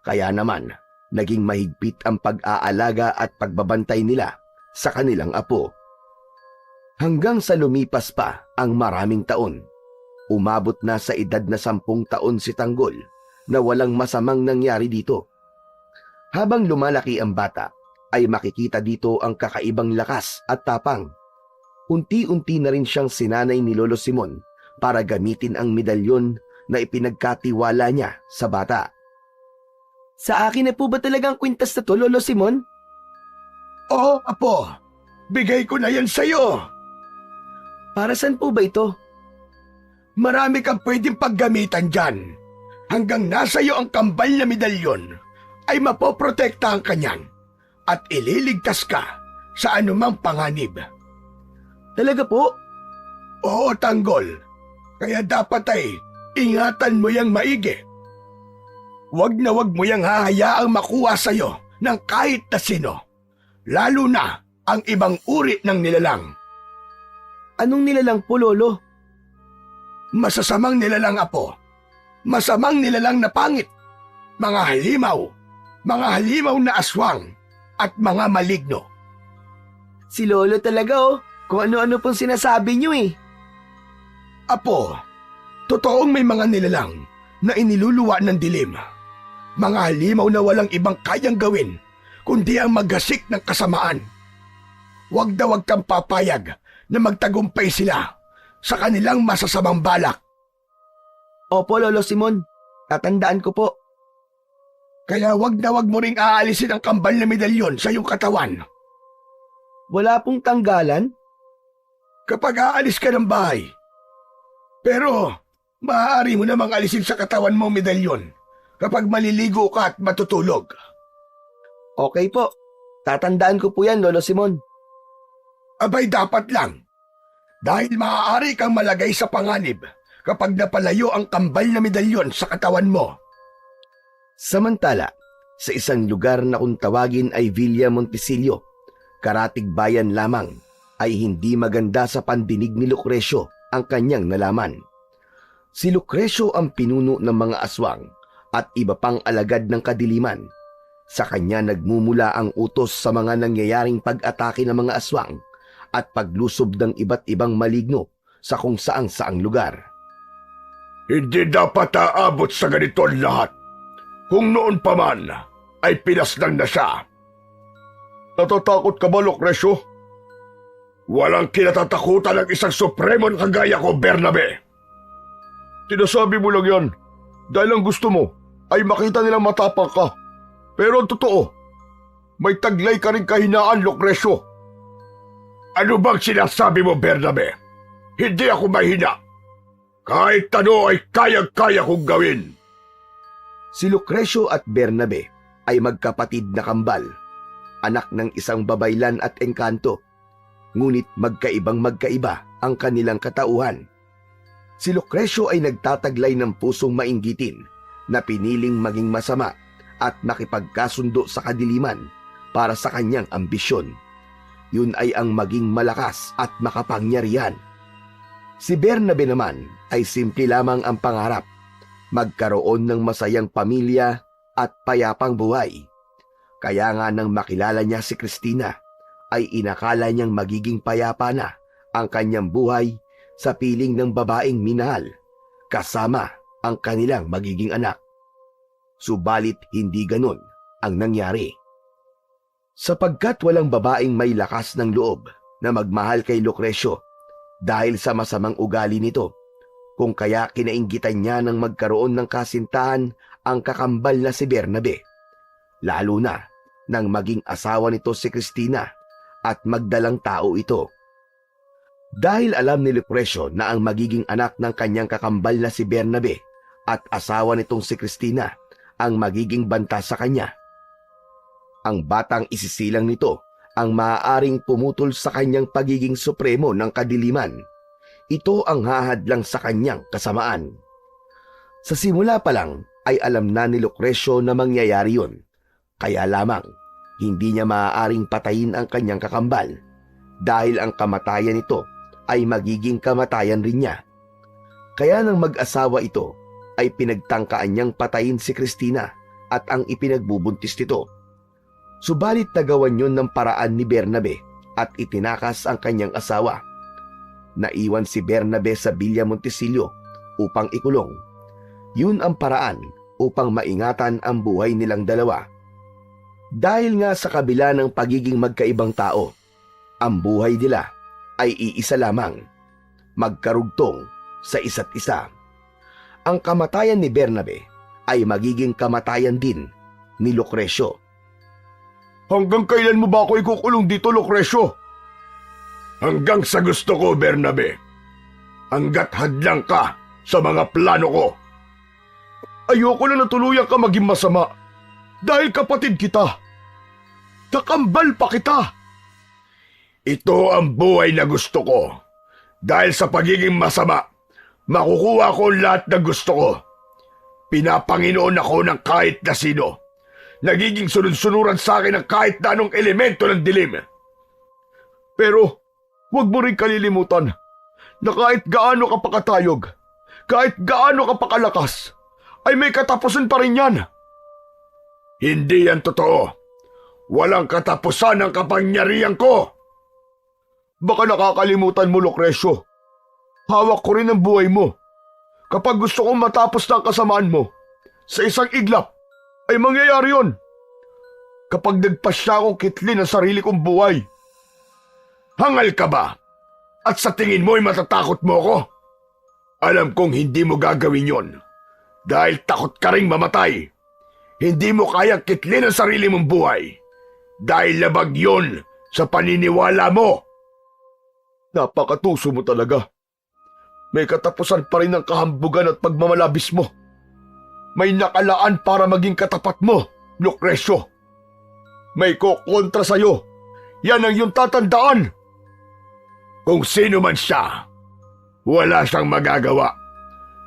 kaya naman naging mahigpit ang pag-aalaga at pagbabantay nila sa kanilang apo. Hanggang sa lumipas pa ang maraming taon, umabot na sa edad na 10 taon si Tanggol na walang masamang nangyari dito. Habang lumalaki ang bata, ay makikita dito ang kakaibang lakas at tapang. Unti-unti na rin siyang sinanay ni Lolo Simon para gamitin ang medalyon na ipinagkatiwala niya sa bata. Sa akin na po ba talagang kwintas na to, Lolo Simon? Oo, apo. Bigay ko na yan sa'yo. Para saan po ba ito? Marami kang pwedeng paggamitan dyan. Hanggang nasa iyo ang kambal na medalyon, ay mapoprotektahan ka niyan at ililigtas ka sa anumang panganib. Talaga po? Oo, Tanggol. Kaya dapat ay ingatan mo yang maigi. Wag na wag mo yang hahayaang makuha sa'yo ng kahit na sino, lalo na ang ibang uri ng nilalang. Anong nilalang po, Lolo? Masasamang nilalang, apo. Masamang nilalang na pangit. Mga halimaw na aswang at mga maligno. Si Lolo talaga oh. Kung ano-ano pong sinasabi niyo eh. Apo, totoong may mga nilalang na iniluluwa ng dilim. Mga halimaw na walang ibang kayang gawin kundi ang maggasik ng kasamaan. Huwag na huwag kang papayag na magtagumpay sila sa kanilang masasamang balak. Opo, Lolo Simon. Tatandaan ko po. Kaya huwag na huwag mo ring aalisin ang kambal na medalyon sa iyong katawan. Wala pong tanggalan? Kapag aalis ka ng bahay. Pero maaari mo namang alisin sa katawan mo medalyon kapag maliligo ka at matutulog. Okay po. Tatandaan ko po yan, Lolo Simon. Abay dapat lang. Dahil maaari kang malagay sa panganib kapag napalayo ang kambal na medalyon sa katawan mo. Samantala, sa isang lugar na kung tawagin ay Villa Montesillo, karatig bayan lamang, ay hindi maganda sa pandinig ni Lucrecio ang kanyang nalaman. Si Lucrecio ang pinuno ng mga aswang at iba pang alagad ng kadiliman. Sa kanya nagmumula ang utos sa mga nangyayaring pag-atake ng mga aswang at paglusob ng iba't ibang maligno sa kung saang lugar. Hindi dapat aabot sa ganito ang lahat. Kung noon pa man ay pinaslang na siya. Natatakot ka ba, Lucrecio? Walang kinatatakutan ng isang supremo na kagaya ko, Bernabe. Sinasabi mo lang yan dahil ang gusto mo ay makita nilang matapang ka. Pero ang totoo, may taglay ka rin kahinaan, Lucrecio. Ano bang sinasabi mo, Bernabe? Hindi ako mahina. Kahit ano ay kayang-kaya kong gawin. Si Lucrecio at Bernabe ay magkapatid na kambal, anak ng isang babaylan at engkanto, ngunit magkaibang-magkaiba ang kanilang katauhan. Si Lucrecio ay nagtataglay ng pusong mainggitin na piniling maging masama at makipagkasundo sa kadiliman para sa kanyang ambisyon. Yun ay ang maging malakas at makapangyarihan. Si Bernabe naman ay simple lamang ang pangarap, magkaroon ng masayang pamilya at payapang buhay. Kaya nga nang makilala niya si Cristina, ay inakala niyang magiging payapa na ang kanyang buhay sa piling ng babaeng minahal, kasama ang kanilang magiging anak. Subalit hindi ganon ang nangyari. Sapagkat walang babaeng may lakas ng loob na magmahal kay Lucrecio dahil sa masamang ugali nito, kung kaya kinainggitan niya ng magkaroon ng kasintahan ang kakambal na si Bernabe, lalo na nang maging asawa nito si Cristina at magdalang tao ito. Dahil alam ni Lucrecio na ang magiging anak ng kanyang kakambal na si Bernabe at asawa nitong si Cristina ang magiging banta sa kanya, ang batang isisilang nito ang maaaring pumutol sa kanyang pagiging supremo ng kadiliman. Ito ang hahadlang sa kanyang kasamaan. Sa simula pa lang ay alam na ni Lucrecio na mangyayari yun. Kaya lamang, hindi niya maaaring patayin ang kanyang kakambal dahil ang kamatayan nito ay magiging kamatayan rin niya. Kaya nang mag-asawa ito, ay pinagtangkaan niyang patayin si Cristina at ang ipinagbubuntis nito. Subalit nagawan yun ng paraan ni Bernabe at itinakas ang kanyang asawa. Naiwan si Bernabe sa Villa Montesillo upang ikulong. Yun ang paraan upang maingatan ang buhay nilang dalawa. Dahil nga sa kabila ng pagiging magkaibang tao, ang buhay nila ay iisa lamang, magkarugtong sa isa't isa. Ang kamatayan ni Bernabe ay magiging kamatayan din ni Lucrecio. Hanggang kailan mo ba ako ikukulong dito, Lucrecio? Hanggang sa gusto ko, Bernabe. Hanggat hadlang ka sa mga plano ko. Ayoko na natuluyan ka maging masama dahil kapatid kita. Kakambal pa kita. Ito ang buhay na gusto ko. Dahil sa pagiging masama, makukuha ko lahat ng gusto ko. Pinapanginoon ako ng kahit na sino. Nagiging sunod-sunuran sa akin ng kahit na anong elemento ng dilim. Pero, huwag mo rin kalilimutan na kahit gaano ka pakatayog, kahit gaano ka pakalakas, ay may katapusan pa rin yan. Hindi yan totoo. Walang katapusan ang kapangyarihan ko. Baka nakakalimutan mo, Lucrecio. Hawak ko rin ang buhay mo. Kapag gusto kong matapos na ang kasamaan mo, sa isang iglap, ay mangyayari yon. Kapag nagpasya akong kitlin ang sarili kong buhay. Hangal ka ba? At sa tingin mo ay matatakot mo ako? Alam kong hindi mo gagawin yon. Dahil takot ka ring mamatay. Hindi mo kayang kitlin ang sarili mong buhay. Dahil labag yon sa paniniwala mo. Napakatuso mo talaga. May katapusan pa rin ang kahambugan at pagmamalabis mo. May nakalaan para maging katapat mo, Lucrecio. May kukontra sa'yo. Yan ang iyong tatandaan. Kung sino man siya, wala siyang magagawa.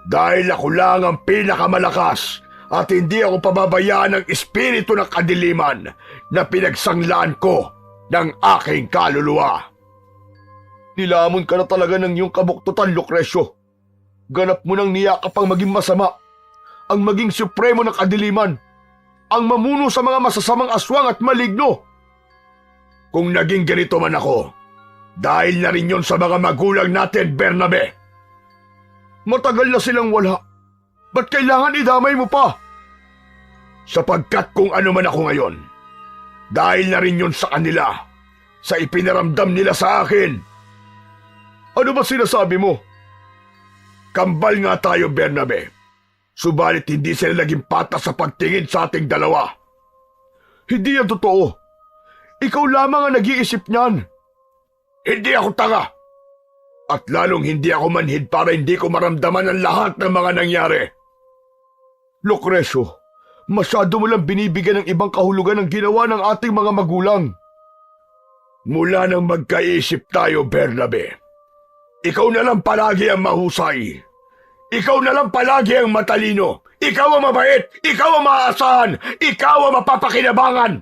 Dahil ako lang ang pinakamalakas at hindi ako pababayaan ng espiritu ng kadiliman na pinagsanglaan ko ng aking kaluluwa. Nilamon ka na talaga ng iyong kabuktutan, Lucrecio. Ganap mo nang niyakap ang maging masama, ang maging supremo ng kadiliman, ang mamuno sa mga masasamang aswang at maligno. Kung naging ganito man ako, dahil na rin yon sa mga magulang natin, Bernabe. Matagal na silang wala. Ba't kailangan idamay mo pa? Sapagkat kung ano man ako ngayon, dahil na rin yon sa kanila, sa ipinaramdam nila sa akin. Ano ba sinasabi mo? Kambal nga tayo, Bernabe. Subalit hindi sila naging patas sa pagtingin sa ating dalawa. Hindi yan totoo. Ikaw lamang ang nag-iisip niyan. Hindi ako tanga. At lalong hindi ako manhid para hindi ko maramdaman ang lahat ng mga nangyari. Lucrecio, Masyado mo lang binibigyan ng ibang kahulugan ang ginawa ng ating mga magulang. Mula nang magkaisip tayo, Bernabe, ikaw na lang palagi ang mahusay. Ikaw na lang palagi ang matalino. Ikaw ang mabait. Ikaw ang maaasahan. Ikaw ang mapapakinabangan.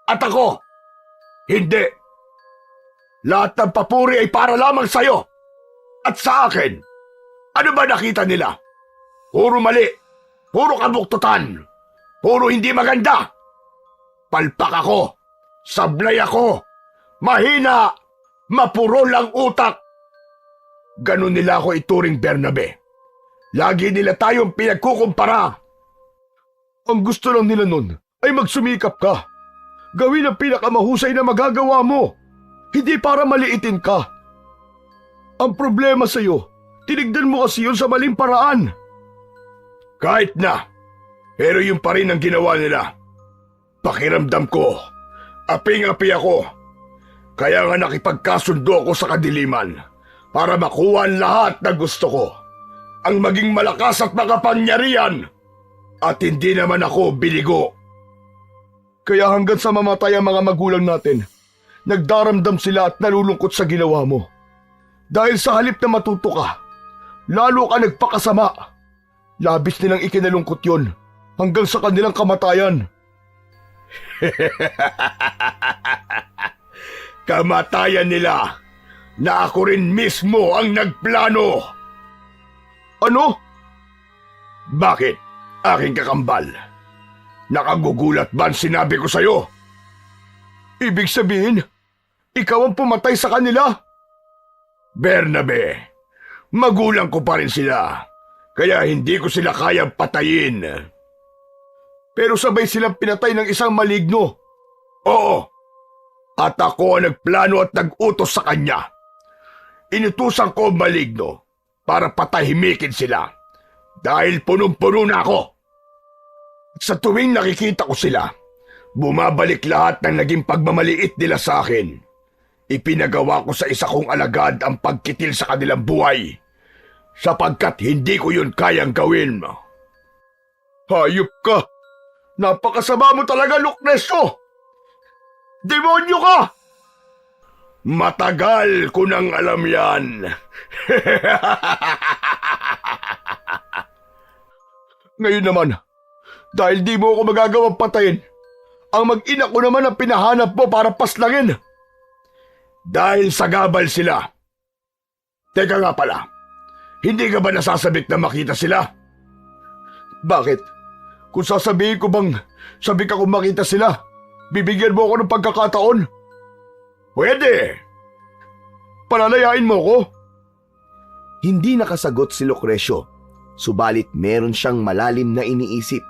At ako, hindi. Lahat ng papuri ay para lamang sa'yo. At sa akin, ano ba nakita nila? Puro mali. Puro kabuktutan. Puro hindi maganda. Palpak ako. Sablay ako. Mahina. Mapurol ang utak. Ganun nila ako ituring, Bernabe. Lagi nila tayong pinagkukumpara. Ang gusto lang nila nun ay magsumikap ka. Gawin ang pinakamahusay na magagawa mo. Hindi para maliitin ka. Ang problema sa'yo, tinignan mo kasi yun sa maling paraan. Kahit na, pero yun pa rin ang ginawa nila. Pakiramdam ko, aping-api ako. Kaya nga nakipagkasundo ako sa kadiliman para makuha ang lahat na gusto ko. Ang maging malakas at makapangyarihan. At hindi naman ako biligo. Kaya hanggang sa mamatay ang mga magulang natin, nagdaramdam sila at nalulungkot sa ginawa mo. Dahil sa halip na matuto ka, lalo ka nagpakasama. Labis nilang ikinalungkot yon hanggang sa kanilang kamatayan. Kamatayan nila na ako rin mismo ang nagplano. Ano? Bakit, aking kakambal? Nakagugulat ba ang sinabi ko sa'yo? Ibig sabihin, ikaw ang pumatay sa kanila? Bernabe, magulang ko pa rin sila, kaya hindi ko sila kayang patayin. Pero sabay silang pinatay ng isang maligno. Oo, at ako ang nagplano at nag-utos sa kanya. Inutusan ko ang maligno para patahimikin sila dahil punong-puno na ako. Sa tuwing nakikita ko sila, bumabalik lahat ng naging pagmamaliit nila sa akin. Ipinagawa ko sa isa kong alagad ang pagkitil sa kanilang buhay sapagkat hindi ko yun kayang gawin. Hayop ka! Napakasama mo talaga, Lucrecio! Demonyo ka! Matagal ko nang alam yan. Ngayon naman, dahil di mo ako magagawang patayin, ang mag-ina ko naman ang pinahanap mo para paslangin. Dahil sa gabal sila. Teka nga pala, hindi ka ba nasasabik na makita sila? Bakit? Kung sasabihin ko bang sabik ako makita sila, bibigyan mo ako ng pagkakataon? Pwede. Palalayain mo ko? Hindi nakasagot si Lucrecio, subalit meron siyang malalim na iniisip.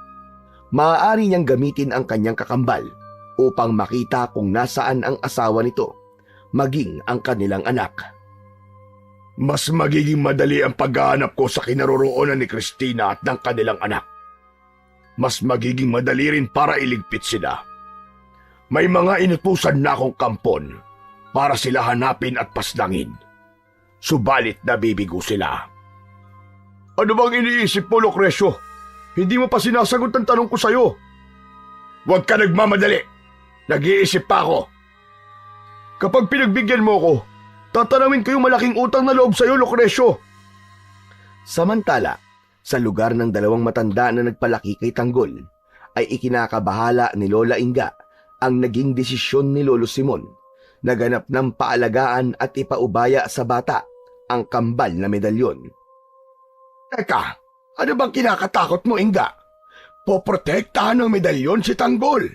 Maaari niyang gamitin ang kanyang kakambal upang makita kung nasaan ang asawa nito, maging ang kanilang anak. Mas magiging madali ang paghahanap ko sa kinaroroonan ni Cristina at ng kanilang anak. Mas magiging madali rin para iligpit sila. May mga inutusan na akong kampon para sila hanapin at paslangin. Subalit nabibigo sila. Ano bang iniisip mo, Lucrecio? Hindi mo pa sinasagot ang tanong ko sa'yo. Huwag ka nagmamadali. Nag-iisip pa ako. Kapag pinagbigyan mo ko, tatanawin ko yung malaking utang na loob sa'yo, Lucrecio. Samantala, sa lugar ng dalawang matanda na nagpalaki kay Tanggol, ay ikinakabahala ni Lola Inga ang naging desisyon ni Lolo Simon na ganap ng paalagaan at ipaubaya sa bata ang kambal na medalyon. Teka, ano bang kinakatakot mo, Inga? Poprotektahan ng medalyon si Tanggol.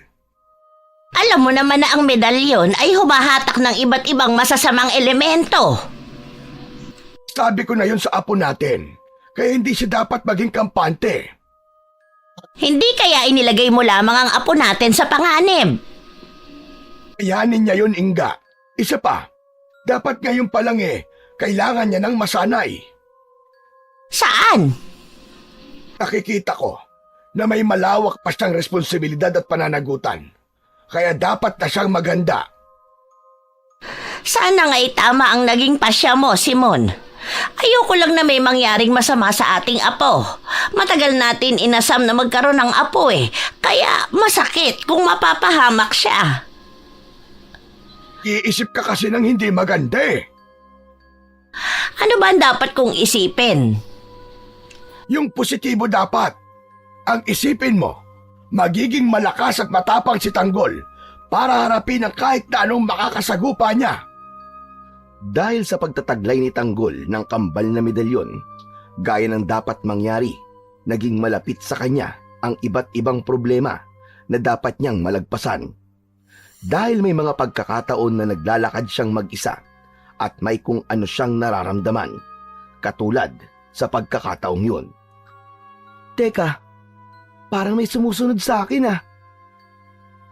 Alam mo naman na ang medalyon ay humahatak ng iba't ibang masasamang elemento. Sabi ko na yun sa apo natin, kaya hindi siya dapat maging kampante. Hindi kaya inilagay mo lamang ang apo natin sa panganib? Kayanin niya yun, Inga. Isa pa, dapat ngayon pa lang kailangan niya ng masanay. Saan? Nakikita ko na may malawak pa siyang responsibilidad at pananagutan. Kaya dapat na siyang maganda. Sana nga'y tama ang naging pasya mo, Simon. Ayoko lang na may mangyaring masama sa ating apo. Matagal natin inasam na magkaroon ng apo kaya masakit kung mapapahamak siya. Iisip ka kasi ng hindi maganda eh. Ano ba ang dapat kong isipin? Yung positibo dapat. Ang isipin mo, magiging malakas at matapang si Tanggol para harapin ang kahit na anong makakasagupa niya. Dahil sa pagtataglay ni Tanggol ng kambal na medalyon, gaya ng dapat mangyari, naging malapit sa kanya ang iba't ibang problema na dapat niyang malagpasan. Dahil may mga pagkakataon na naglalakad siyang mag-isa at may kung ano siyang nararamdaman, katulad sa pagkakataong yun. Teka, parang may sumusunod sa akin ah.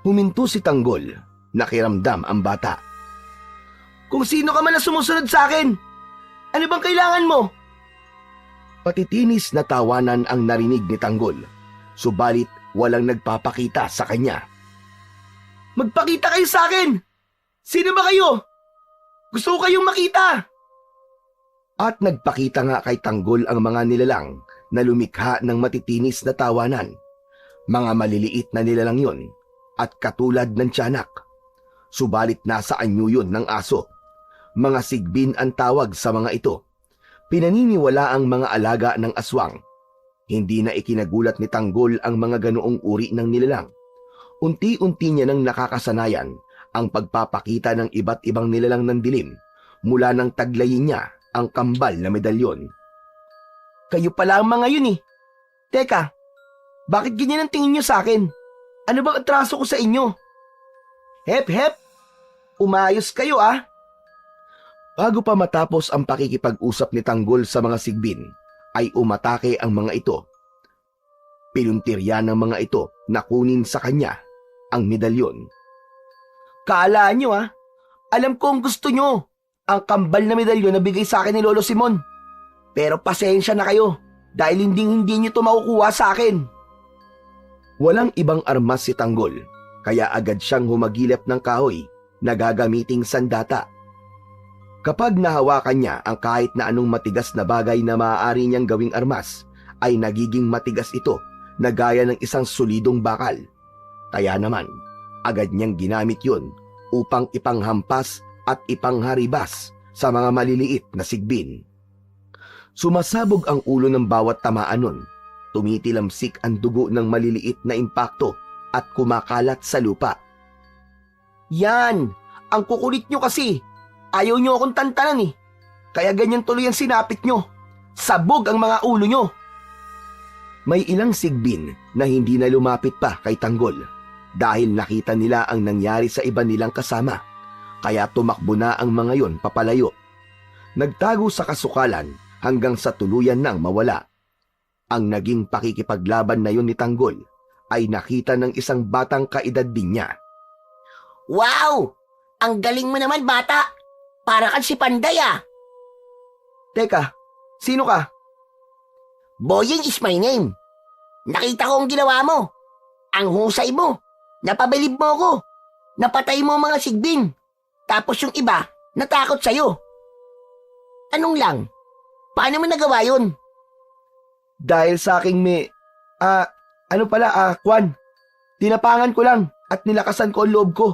Huminto si Tanggol, nakiramdam ang bata. Kung sino ka man na sumusunod sa akin, ano bang kailangan mo? Patitinis na tawanan ang narinig ni Tanggol, subalit walang nagpapakita sa kanya. Magpakita kayo sa akin! Sino ba kayo? Gusto ko kayong makita! At nagpakita nga kay Tanggol ang mga nilalang na lumikha ng matitinis na tawanan. Mga maliliit na nilalang yun at katulad ng tiyanak. Subalit nasa anyo yun ng aso. Mga sigbin ang tawag sa mga ito. Pinaniniwala ang mga alaga ng aswang. Hindi na ikinagulat ni Tanggol ang mga ganoong uri ng nilalang. Unti-unti niya nang nakakasanayan ang pagpapakita ng iba't ibang nilalang ng dilim mula nang taglayin niya ang kambal na medalyon. Kayo pala ang mga yun eh. Teka, bakit ganyan ang tingin niyo sa akin? Ano bang atraso ko sa inyo? Hep, hep! Umayos kayo ah! Bago pa matapos ang pakikipag-usap ni Tanggol sa mga sigbin, ay umatake ang mga ito. Pinuntirya ng mga ito na kunin sa kanya ang medalyon. Kaala nyo alam ko ang gusto nyo, ang kambal na medalyon na bigay sa akin ni Lolo Simon. Pero pasensya na kayo dahil hindi nyo ito makukuha sa akin. Walang ibang armas si Tanggol, kaya agad siyang humagilap ng kahoy na gagamiting sandata. Kapag nahawakan niya ang kahit na anong matigas na bagay na maaari niyang gawing armas, ay nagiging matigas ito na gaya ng isang solidong bakal. Kaya naman, agad niyang ginamit yun upang ipanghampas at ipangharibas sa mga maliliit na sigbin. Sumasabog ang ulo ng bawat tamaan nun. Tumitilamsik ang dugo ng maliliit na impakto at kumakalat sa lupa. Yan! Ang kukulit nyo kasi! Ayaw nyo akong tantanan eh. Kaya ganyan tuloy ang sinapit nyo. Sabog ang mga ulo nyo. May ilang sigbin na hindi na lumapit pa kay Tanggol dahil nakita nila ang nangyari sa iba nilang kasama. Kaya tumakbo na ang mga yon papalayo. Nagtago sa kasukalan hanggang sa tuluyan nang mawala. Ang naging pakikipaglaban na yon ni Tanggol ay nakita ng isang batang kaedad din niya. Wow! Ang galing mo naman, bata! Para kang si Panday Teka, sino ka? Boying is my name. Nakita ko ang ginawa mo. Ang husay mo. Napabilib mo ako. Napatay mo mga sigbin. Tapos yung iba, natakot sa'yo. Anong lang? Paano mo nagawa yun? Dahil sa aking Kwan. Tinapangan ko lang at nilakasan ko ang loob ko.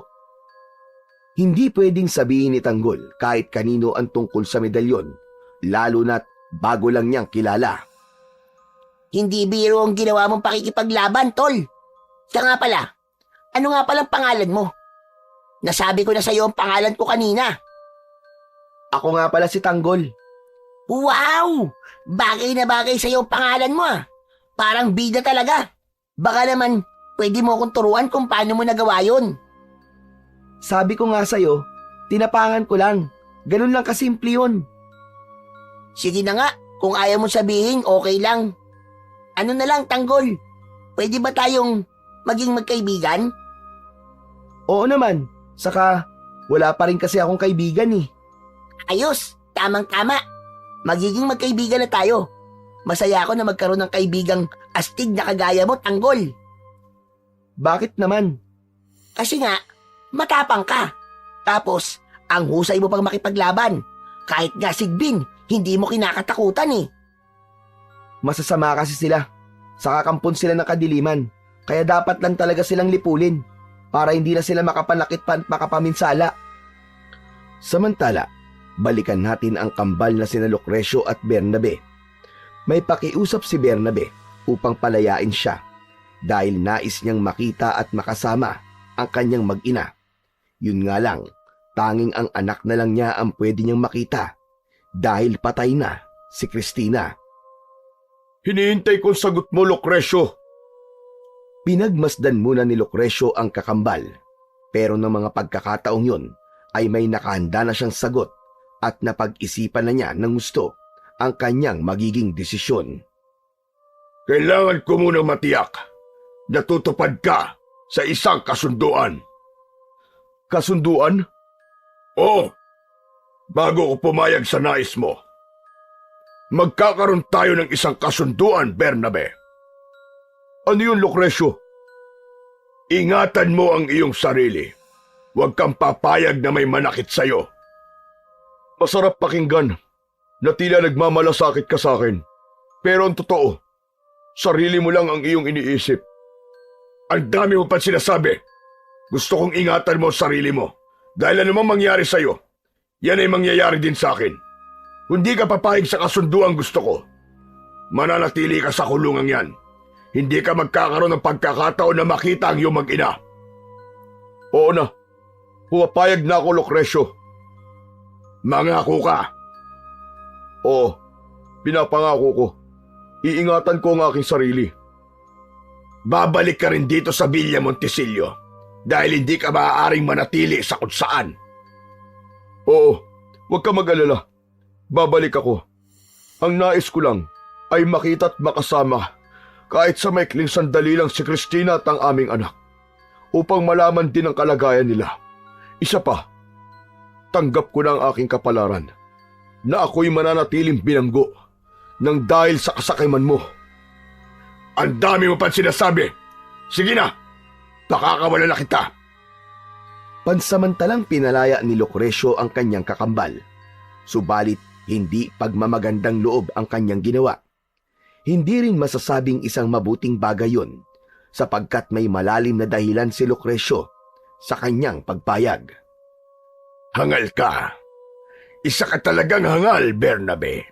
Hindi pwedeng sabihin ni Tanggol kahit kanino ang tungkol sa medalyon, lalo na't bago lang niyang kilala. Hindi biro ang ginawa mong pakikipaglaban, tol. Siya nga pala, ano nga palang pangalan mo? Nasabi ko na sa'yo ang pangalan ko kanina. Ako nga pala si Tanggol. Wow! Bagay na bagay sa'yo ang pangalan mo Parang bida talaga. Baka naman, pwede mo akong turuan kung paano mo nagawa yun. Sabi ko nga sa'yo, tinapangan ko lang. Ganun lang kasimple yun. Sige na nga, kung ayaw mo sabihin, okay lang. Ano na lang, Tanggol? Pwede ba tayong maging magkaibigan? Oo naman. Saka, wala pa rin kasi akong kaibigan eh. Ayos, tamang-tama. Magiging magkaibigan na tayo. Masaya ako na magkaroon ng kaibigang astig na kagaya mo, Tanggol. Bakit naman? Kasi nga, matapang ka. Tapos, ang husay mo pang makipaglaban. Kahit nga sigbin, Hindi mo kinakatakutan eh. Masasama kasi sila. Sa kakampon sila ng kadiliman. Kaya dapat lang talaga silang lipulin para hindi na sila makapanakit pa at makapaminsala. Samantala, balikan natin ang kambal na sina Lucrecio at Bernabe. May pakiusap si Bernabe upang palayain siya dahil nais niyang makita at makasama ang kanyang mag-ina. Yun nga lang, tanging ang anak na lang niya ang pwede niyang makita dahil patay na si Cristina. Hinihintay kong sagot mo, Lucrecio. Pinagmasdan muna ni Lucrecio ang kakambal, pero ng mga pagkakataong yun ay may nakahanda na siyang sagot at napag-isipan na niya ng gusto ang kanyang magiging desisyon. Kailangan ko munang matiyak na tutupad ka sa isang kasunduan. Kasunduan? Oo, bago ko pumayag sa nais mo. Magkakaroon tayo ng isang kasunduan, Bernabe. Ano yun, Lucrecio? Ingatan mo ang iyong sarili. Huwag kang papayag na may manakit sa'yo. Masarap pakinggan na tila nagmamalasakit ka sa akin. Pero ang totoo, sarili mo lang ang iyong iniisip. Ang dami mo pa sinasabi. Gusto kong ingatan mo ang sarili mo. Dahil anumang mangyari sa'yo, yan ay mangyayari din sa akin. Hindi ka papayag sa kasunduang gusto ko. Mananatili ka sa kulungang yan. Hindi ka magkakaroon ng pagkakataon na makita ang iyong mag-ina. Oo na. Pumapayag na ako, Lucrecio. Mangako ka. Oo, pinapangako ko. Iingatan ko ang aking sarili. Babalik ka rin dito sa Villa Montesillo dahil hindi ka maaaring manatili sa kung saan. Oo, huwag ka mag-alala. Babalik ako. Ang nais ko lang ay makita at makasama kahit sa maikling sandali lang si Cristina at ang aming anak upang malaman din ang kalagayan nila. Isa pa, tanggap ko na ang aking kapalaran na ako'y mananatiling binanggo nang dahil sa kasakiman mo. Ang dami mo pa sinasabi. Sige na, pakakawala na kita. Pansamantalang pinalaya ni Lucrecio ang kanyang kakambal. Subalit, hindi pagmamagandang loob ang kanyang ginawa. Hindi rin masasabing isang mabuting bagay yun sapagkat may malalim na dahilan si Lucrecio sa kanyang pagpayag. Hangal ka. Isa ka talagang hangal, Bernabe.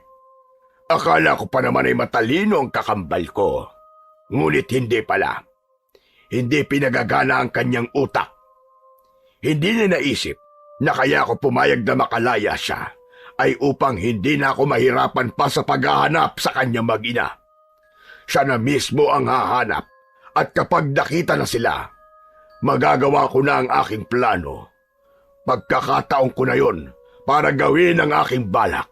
Akala ko pa naman ay matalino ang kakambal ko. Ngunit hindi pala. Hindi pinagagana ang kanyang utak. Hindi niya naisip na kaya ako pumayag na makalaya siya ay upang hindi na ako mahirapan pa sa paghahanap sa kanyang mag-ina. Siya na mismo ang hahanap at kapag nakita na sila, magagawa ko na ang aking plano. Pagkakataon ko na yon para gawin ang aking balak.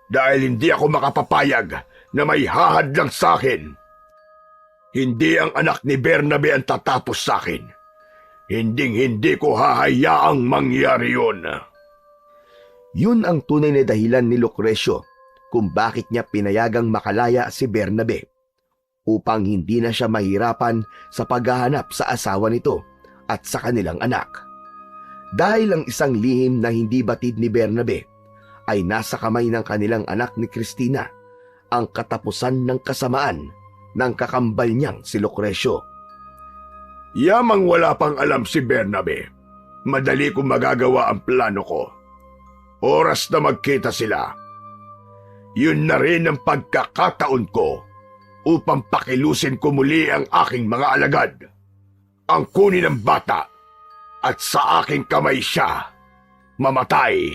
Dahil hindi ako makapapayag na may hahadlang sa akin. Hindi ang anak ni Bernabe ang tatapos sa akin. Hindi ko hahayaang mangyari yun. Yun ang tunay na dahilan ni Lucrecio kung bakit niya pinayagang makalaya si Bernabe upang hindi na siya mahirapan sa paghahanap sa asawa nito at sa kanilang anak. Dahil ang isang lihim na hindi batid ni Bernabe ay nasa kamay ng kanilang anak ni Cristina, ang katapusan ng kasamaan ng kakambal niyang si Lucrecio. Yamang wala pang alam si Bernabe, madali kong magagawa ang plano ko. Oras na magkita sila. Yun na rin ang pagkakataon ko upang pakilusin ko muli ang aking mga alagad. Ang kunin ng bata at sa aking kamay siya mamatay.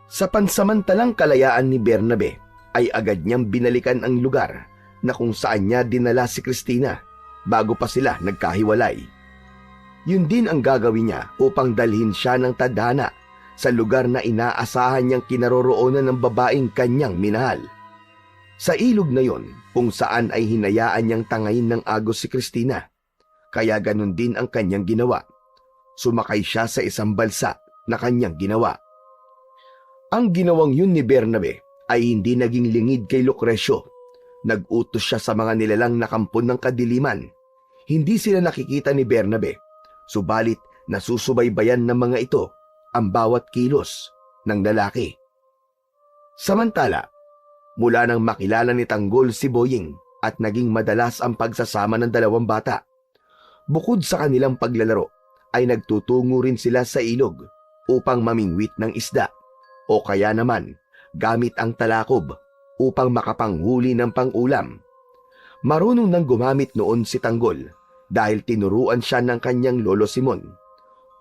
Sa pansamantalang kalayaan ni Bernabe ay agad niyang binalikan ang lugar na kung saan niya dinala si Cristina bago pa sila nagkahiwalay. Yun din ang gagawin niya upang dalhin siya ng tadhana sa lugar na inaasahan niyang kinaroroonan ng babaeng kanyang minahal. Sa ilog na yon kung saan ay hinayaan niyang tangayin ng agos si Cristina, kaya ganun din ang kanyang ginawa. Sumakay siya sa isang balsa na kanyang ginawa. Ang ginawang yun ni Bernabe ay hindi naging lingid kay Lucrecio. Nag-utos siya sa mga nilalang nakampon ng kadiliman. Hindi sila nakikita ni Bernabe, subalit nasusubaybayan ng mga ito ang bawat kilos ng lalaki. Samantala, mula nang makilala ni Tanggol si Boying at naging madalas ang pagsasama ng dalawang bata, bukod sa kanilang paglalaro ay nagtutungo rin sila sa ilog upang mamingwit ng isda o kaya naman gamit ang talakob upang makapanghuli ng pang-ulam. Marunong nang gumamit noon si Tanggol dahil tinuruan siya ng kanyang lolo Simon.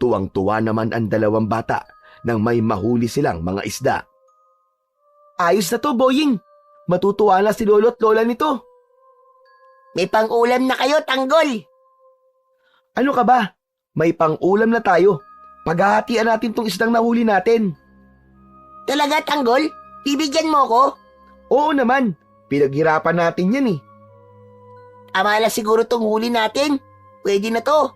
Tuwang-tuwa naman ang dalawang bata nang may mahuli silang mga isda. Ayos na to, Boying. Matutuwa na si lolo at lola nito. May pang-ulam na kayo, Tanggol. Ano ka ba? May pang-ulam na tayo. Paghahatian natin tong isdang nahuli natin. Talaga, Tanggol? Bibigyan mo ko? Oo naman. Pinaghirapan natin yan eh. Tama na siguro tong huli natin. Pwede na to.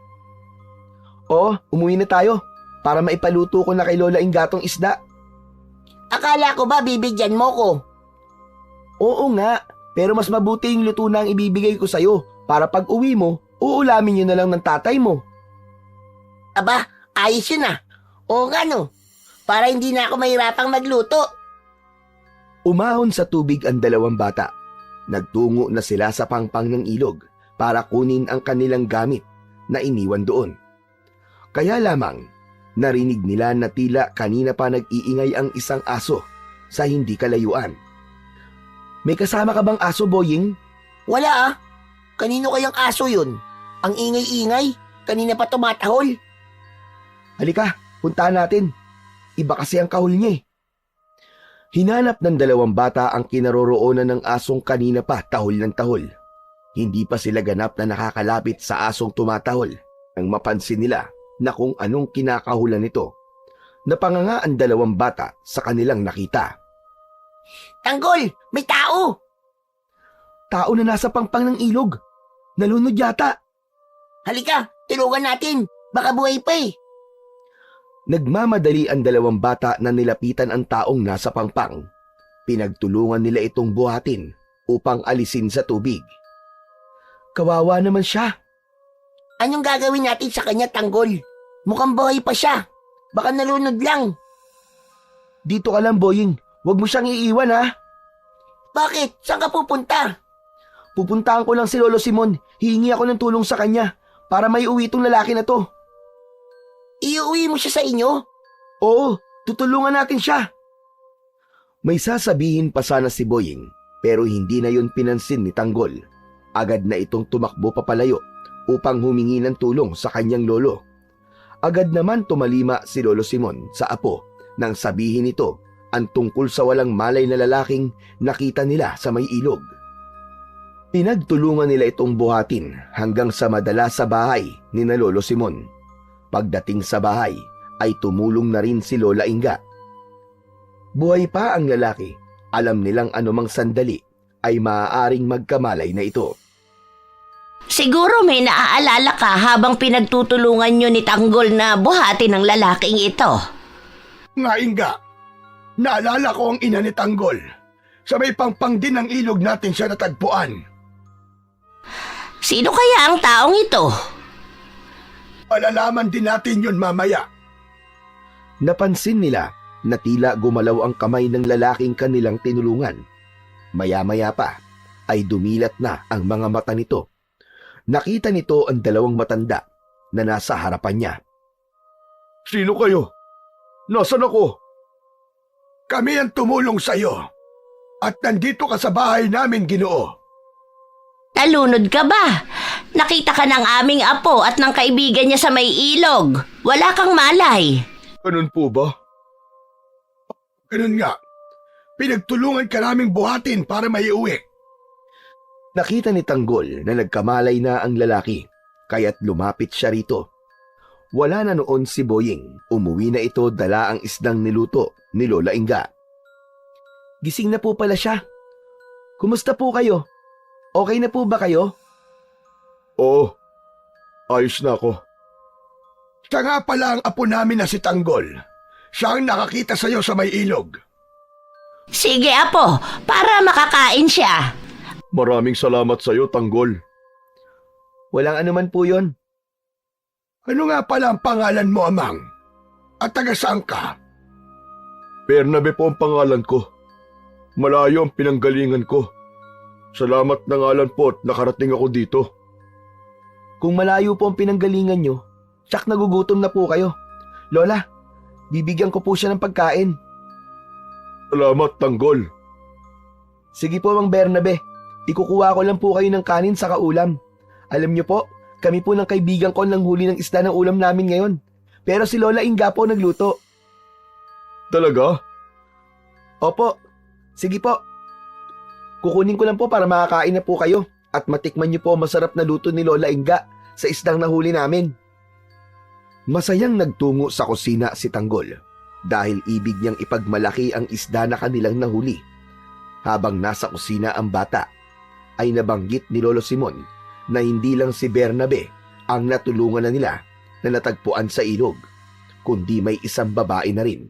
Oo, umuwi na tayo para maipaluto ko na kay Lola Ingatong isda. Akala ko ba bibigyan mo ko? Oo nga, pero mas mabuti yung luto na ang ibibigay ko sa'yo para pag uwi mo, uulamin yun na lang ng tatay mo. Aba, ayos yun ah. Oo nga no. Para hindi na ako mahirapang magluto. Umahon sa tubig ang dalawang bata. Nagtungo na sila sa pangpang ng ilog para kunin ang kanilang gamit na iniwan doon. Kaya lamang, narinig nila na tila kanina pa nag-iingay ang isang aso sa hindi kalayuan. May kasama ka bang aso, Boying? Wala ah. Kanino kayang aso yun? Ang ingay-ingay. Kanina pa tumatahol. Halika, puntahan natin. Iba kasi ang kahul niya eh. Hinanap ng dalawang bata ang kinaroroonan ng asong kanina pa tahol ng tahol. Hindi pa sila ganap na nakakalapit sa asong tumatahol nang mapansin nila na kung anong kinakahulan nito. Napanganga ang dalawang bata sa kanilang nakita. Tanggol, may tao! Tao na nasa pangpang ng ilog. Nalunod yata. Halika, tulungan natin. Baka buhay pa eh. Nagmamadali ang dalawang bata na nilapitan ang taong nasa pangpang. Pinagtulungan nila itong buhatin upang alisin sa tubig. Kawawa naman siya. Anong gagawin natin sa kanya, Tanggol? Mukhang buhay pa siya. Baka nalunod lang. Dito ka lang, Boying. Huwag mo siyang iiwan, ha? Bakit? Saan ka pupunta? Pupuntahan ko lang si Lolo Simon. Hihingi ako ng tulong sa kanya para may uwi itong lalaki na to. Iuwi mo siya sa inyo? Oo, tutulungan natin siya. May sasabihin pa sana si Boying, pero hindi na yun pinansin ni Tanggol. Agad na itong tumakbo papalayo upang humingi ng tulong sa kanyang lolo. Agad naman tumalima si Lolo Simon sa apo nang sabihin nito ang tungkol sa walang malay na lalaking nakita nila sa may ilog. Pinagtulungan nila itong buhatin hanggang sa madala sa bahay ni na Lolo Simon. Pagdating sa bahay ay tumulong na rin si Lola Inga. Buhay pa ang lalaki, alam nilang anumang sandali ay maaaring magkamalay na ito. Siguro may naaalala ka habang pinagtutulungan nyo ni Tanggol na buhati ng lalaking ito. Nga Inga, naalala ko ang ina ni Tanggol. Sa may pangpang din ng ilog natin siya natagpuan. Sino kaya ang taong ito? Malalaman din natin yun mamaya. Napansin nila na tila gumalaw ang kamay ng lalaking kanilang tinulungan. Maya-maya pa ay dumilat na ang mga mata nito. Nakita nito ang dalawang matanda na nasa harapan niya. Sino kayo? Nasaan ako? Kami ang tumulong sa iyo. At nandito ka sa bahay namin, Ginoo. Nalunod ka ba? Nakita ka ng aming apo at ng kaibigan niya sa may ilog. Wala kang malay. Ganun po ba? Ganun nga. Pinagtulungan ka naming buhatin para maiuwi. Nakita ni Tanggol na nagkamalay na ang lalaki, kaya't lumapit siya rito. Wala na noon si Boying, umuwi na ito dala ang isdang niluto ni Lola Inga. Gising na po pala siya. Kumusta po kayo? Okay na po ba kayo? Oo, ayos na ako. Siya nga pala ang apo namin na si Tanggol. Siya ang nakakita sa iyo sa may ilog. Sige apo, para makakain siya. Maraming salamat sa iyo, Tanggol. Walang anuman po yon. Ano nga pala ang pangalan mo, Amang? At taga saan ka? Bernabe po ang pangalan ko. Malayo ang pinanggalingan ko. Salamat na ngalan po at nakarating ako dito. Kung malayo po ang pinanggalingan nyo, tsak nagugutom na po kayo. Lola, bibigyan ko po siya ng pagkain. Salamat, Tanggol. Sige po, Mang Bernabe. Ikukuha ko lang po kayo ng kanin sa kaulam. Alam nyo po, kami po ng kaibigan ko nang huli ng isda ng ulam namin ngayon. Pero si Lola Inga po nagluto. Talaga? Opo, sige po. Kukunin ko lang po para makakain na po kayo at matikman niyo po ang masarap na luto ni Lola Inga sa isdang nahuli namin. Masayang nagtungo sa kusina si Tanggol dahil ibig niyang ipagmalaki ang isda na kanilang nahuli. Habang nasa kusina ang bata, ay nabanggit ni Lolo Simon na hindi lang si Bernabe ang natulungan na nila na natagpuan sa ilog, kundi may isang babae na rin.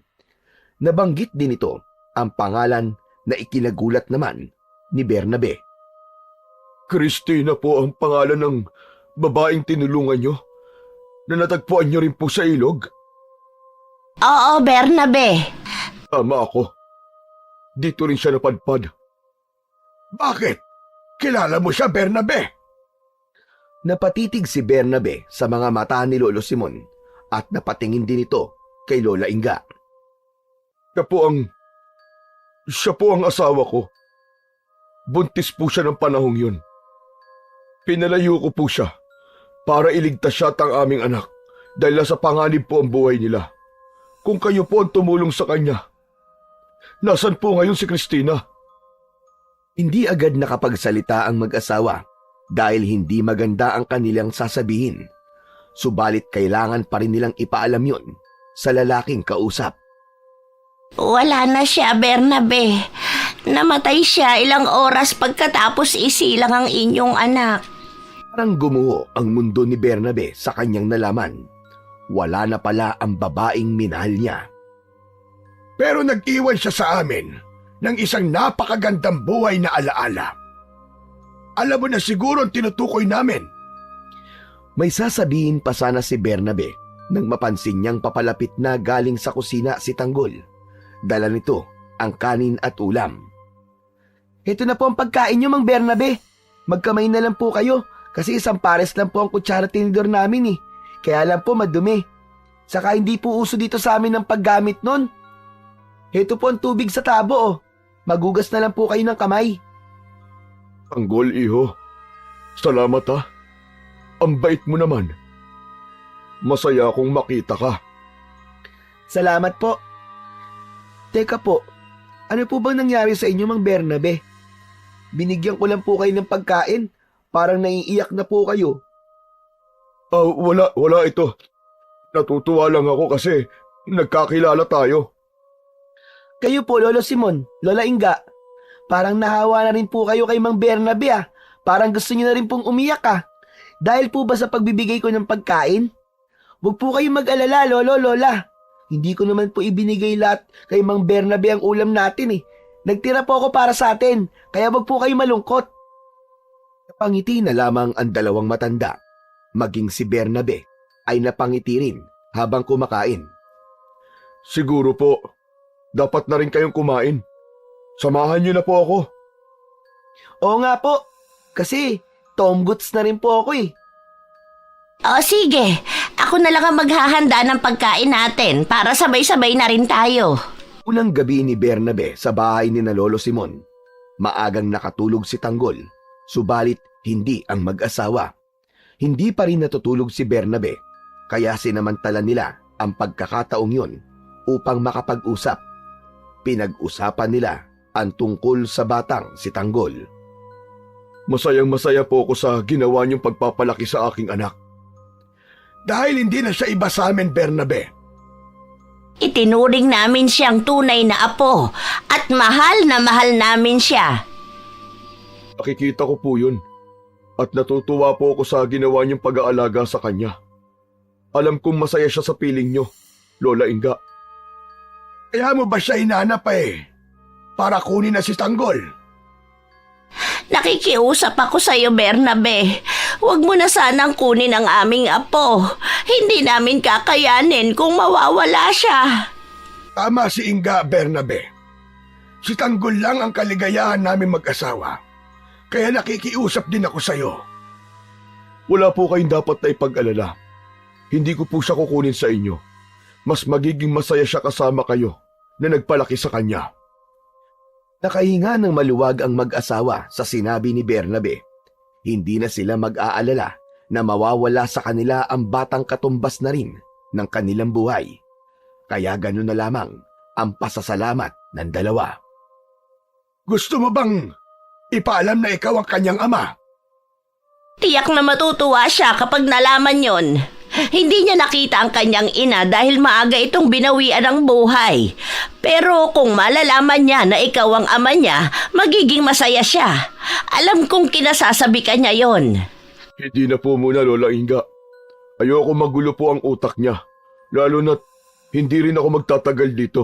Nabanggit din ito ang pangalan na ikinagulat naman ni Bernabe. Christina po ang pangalan ng babaeng tinulungan nyo na natagpuan nyo rin po sa ilog. Oo, Bernabe. Tama ako. Dito rin siya napadpad. Bakit? Kilala mo siya, Bernabe? Napatitig si Bernabe sa mga mata ni Lolo Simon at napatingin din ito kay Lola Inga. Siya po ang asawa ko. Buntis po siya ng panahong yun. Pinalayo ko po siya para iligtas siya at ang aming anak dahil nasa panganib po ang buhay nila. Kung kayo po ang tumulong sa kanya, nasan po ngayon si Christina? Hindi agad nakapagsalita ang mag-asawa dahil hindi maganda ang kanilang sasabihin. Subalit kailangan pa rin nilang ipaalam yun sa lalaking kausap. Wala na siya, Bernabe. Namatay siya ilang oras pagkatapos isilang ang inyong anak. Parang gumuho ang mundo ni Bernabe sa kanyang nalaman. Wala na pala ang babaeng minahal niya. Pero nag-iwan siya sa amin ng isang napakagandang buhay na alaala. Alam mo na siguro ang tinutukoy namin. May sasabihin pa sana si Bernabe nang mapansin niyang papalapit na galing sa kusina si Tanggol. Dala nito ang kanin at ulam. Ito na po ang pagkain niyo, Mang Bernabe. Magkamay na lang po kayo kasi isang pares lang po ang kutsara tinidor namin eh. Kaya lang po madumi. Saka hindi po uso dito sa amin ang paggamit nun. Ito po ang tubig sa tabo oh. Magugas na lang po kayo ng kamay. Tanggol, iho. Salamat ha. Ang bait mo naman. Masaya akong makita ka. Salamat po. Teka po, ano po bang nangyari sa inyo, Mang Bernabe? Binigyan ko lang po kayo ng pagkain. Parang naiiyak na po kayo. Wala ito. Natutuwa lang ako kasi nagkakilala tayo. Kayo po, Lolo Simon, Lola Inga. Parang nahawa na rin po kayo kay Mang Bernabe ah. Parang gusto niyo na rin pong umiyak ah. Dahil po ba sa pagbibigay ko ng pagkain? Huwag po kayong mag-alala, Lolo, Lola. Hindi ko naman po ibinigay lahat kay Mang Bernabe ang ulam natin eh. Nagtira po ako para sa atin, kaya wag po kayo malungkot. Napangiti na lamang ang dalawang matanda. Maging si Bernabe ay napangiti rin habang kumakain. Siguro po, dapat na rin kayong kumain. Samahan niyo na po ako. Oo nga po, kasi Tom Goods na rin po ako eh. O sige, ako na lang ang maghahanda ng pagkain natin para sabay-sabay na rin tayo. Unang gabi ni Bernabe sa bahay ni na Lolo Simon. Maagang nakatulog si Tanggol, subalit hindi ang mag-asawa. Hindi pa rin natutulog si Bernabe, kaya sinamantala nila ang pagkakataong yun upang makapag-usap. Pinag-usapan nila ang tungkol sa batang si Tanggol. Masayang-masaya po ako sa ginawa niyong pagpapalaki sa aking anak. Dahil hindi na siya iba sa amin, Bernabe. Itinuring namin siyang tunay na apo at mahal na mahal namin siya. Nakikita ko po yun. At natutuwa po ako sa ginawa niyong pag-aalaga sa kanya. Alam kong masaya siya sa piling niyo, Lola Inga. Kaya mo ba siya hinanap para kunin na si Tanggol? Nakikiusap ako sa iyo, Bernabe. Huwag mo na sanang kunin ang aming apo. Hindi namin kakayanin kung mawawala siya. Tama si Inga, Bernabe. Si Tanggol lang ang kaligayahan namin mag-asawa. Kaya nakikiusap din ako sa'yo. Wala po kayong dapat na ipag-alala. Hindi ko po siya kukunin sa inyo. Mas magiging masaya siya kasama kayo na nagpalaki sa kanya. Nakahinga ng maluwag ang mag-asawa sa sinabi ni Bernabe. Hindi na sila mag-aalala na mawawala sa kanila ang batang katumbas na rin ng kanilang buhay. Kaya gano'n na lamang ang pasasalamat ng dalawa. Gusto mo bang ipaalam na ikaw ang kanyang ama? Tiyak na matutuwa siya kapag nalaman yon. Hindi niya nakita ang kanyang ina dahil maaga itong binawian ng buhay. Pero kung malalaman niya na ikaw ang ama niya, magiging masaya siya. Alam kong kinasasabi ka niya yon. Hindi na po muna, Lola Inga. Ayoko magulo po ang utak niya. Lalo na't hindi rin ako magtatagal dito.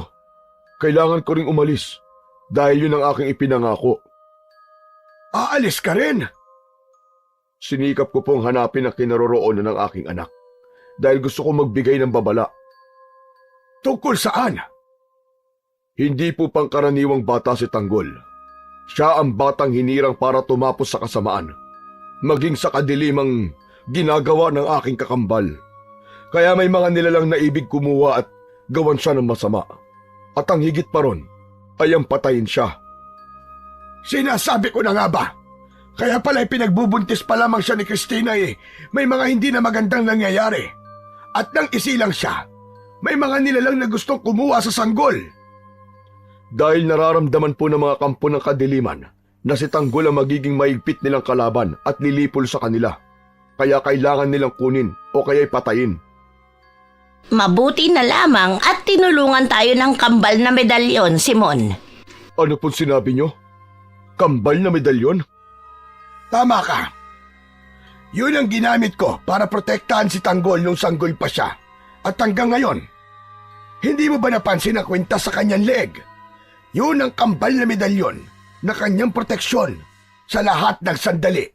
Kailangan ko ring umalis dahil yun ang aking ipinangako. Aalis ka rin? Sinikap ko pong hanapin ang kinaroroonan ng aking anak dahil gusto ko magbigay ng babala. Tungkol saan? Hindi po pangkaraniwang bata si Tanggol. Siya ang batang hinirang para tumapos sa kasamaan, maging sa kadilimang ginagawa ng aking kakambal. Kaya may mga nilalang na ibig kumuha at gawan siya ng masama. At ang higit pa ron ay ang patayin siya. Sinasabi ko na nga ba? Kaya pala pinagbubuntis pa lamang siya ni Christina may mga hindi na magandang nangyayari. At nang isilang siya, may mga nilalang na gustong kumuha sa sanggol. Dahil nararamdaman po ng mga kampo ng kadiliman na si Tanggol ang magiging maigpit nilang kalaban at lilipol sa kanila. Kaya kailangan nilang kunin o kaya'y patayin. Mabuti na lamang at tinulungan tayo ng kambal na medalyon, Simon. Ano pong sinabi nyo? Kambal na medalyon? Tama ka. Yun ang ginamit ko para protektahan si Tanggol nung sanggol pa siya. At hanggang ngayon, hindi mo ba napansin ang kwenta sa kanyang leg? Yun ang kambal na medalyon na kanyang proteksyon sa lahat ng sandali.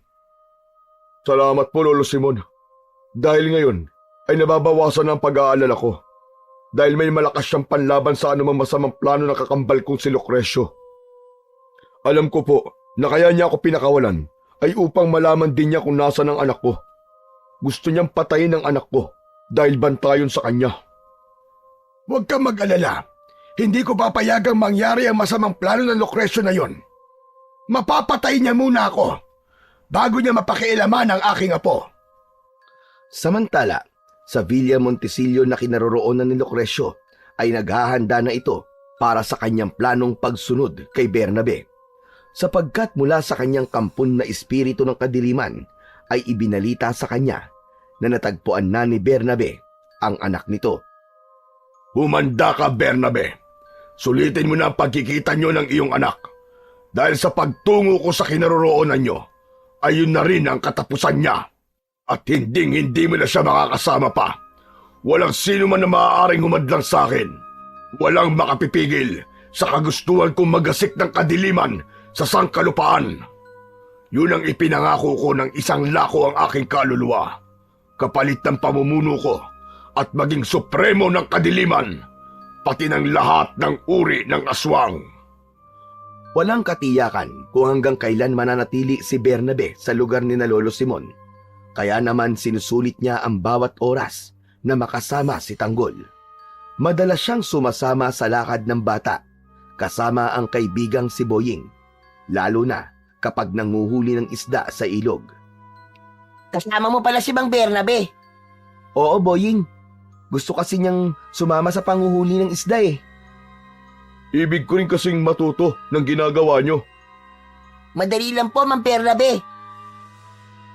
Salamat po, Lolo Simon. Dahil ngayon ay nababawasan ang pag-aalala ko. Dahil may malakas siyang panlaban sa anumang masamang plano ng kakambal kong si Lucrecio. Alam ko po na kaya niya ako pinakawalan ay upang malaman din niya kung nasa ng anak ko. Gusto niyang patayin ang anak ko dahil bantayon sa kanya. Huwag kang mag-alala. Hindi ko papayagang mangyari ang masamang plano ng Lucrecio na yon. Mapapatay niya muna ako bago niya mapakialaman ang aking apo. Samantala, sa Villa Montesillo na kinaroroonan ni Lucrecio ay naghahanda na ito para sa kanyang planong pagsunod kay Bernabe. Sapagkat mula sa kanyang kampon na espiritu ng kadiliman ay ibinalita sa kanya na natagpuan na ni Bernabe ang anak nito. Humanda ka, Bernabe. Sulitin mo na ang pagkikita niyo ng iyong anak. Dahil sa pagtungo ko sa kinaroroonan niyo, ayun na rin ang katapusan niya. At hindi mo na siya makakasama pa. Walang sino man na maaaring humadlang sa akin. Walang makapipigil sa kagustuhan kong magasik ng kadiliman sa sangkalupaan. Yun ang ipinangako ko ng isang lako ang aking kaluluwa. Kapalit ng pamumuno ko at maging supremo ng kadiliman, pati ng lahat ng uri ng aswang. Walang katiyakan kung hanggang kailan mananatili si Bernabe sa lugar ni na Lolo Simon. Kaya naman sinusulit niya ang bawat oras na makasama si Tanggol. Madalas siyang sumasama sa lakad ng bata, kasama ang kaibigang si Boying, lalo na kapag nanguhuli ng isda sa ilog. Kasama mo pala si Mang Bernabe. Oo, Boying. Gusto kasi niyang sumama sa panguhuli ng isda eh. Ibig ko rin kasing matuto ng ginagawa nyo. Madali lang po, Mang Bernabe.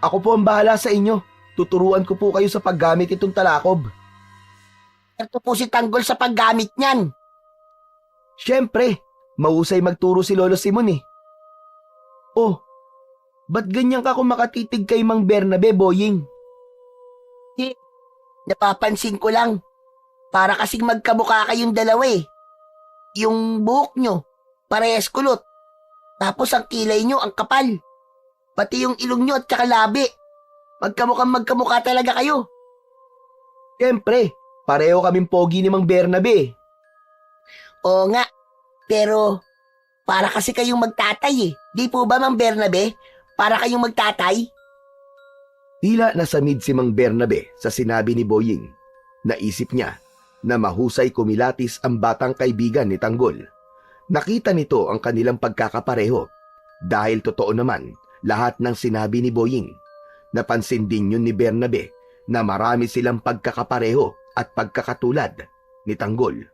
Ako po ang bahala sa inyo. Tuturuan ko po kayo sa paggamit itong talakob. Ito po si Tanggol sa paggamit niyan. Siyempre, mahusay magturo si Lolo Simon eh. Oh, ba't ganyan ka kung makatitig kay Mang Bernabe, Boying? Napapansin ko lang. Para kasing magkamukha kayong dalawa eh. Yung buhok nyo, parehas kulot. Tapos ang kilay nyo, ang kapal. Pati yung ilong nyo at saka labi. Magkamukha talaga kayo. Siyempre, pareho kaming pogi ni Mang Bernabe. Oo nga, pero para kasi kayong magtatay eh. Di po ba, Mang Bernabe? Para kayong magtatay? Tila nasamid si Mang Bernabe sa sinabi ni Boying. Naisip niya na mahusay kumilatis ang batang kaibigan ni Tanggol. Nakita nito ang kanilang pagkakapareho. Dahil totoo naman lahat ng sinabi ni Boying. Napansin din yun ni Bernabe na marami silang pagkakapareho at pagkakatulad ni Tanggol.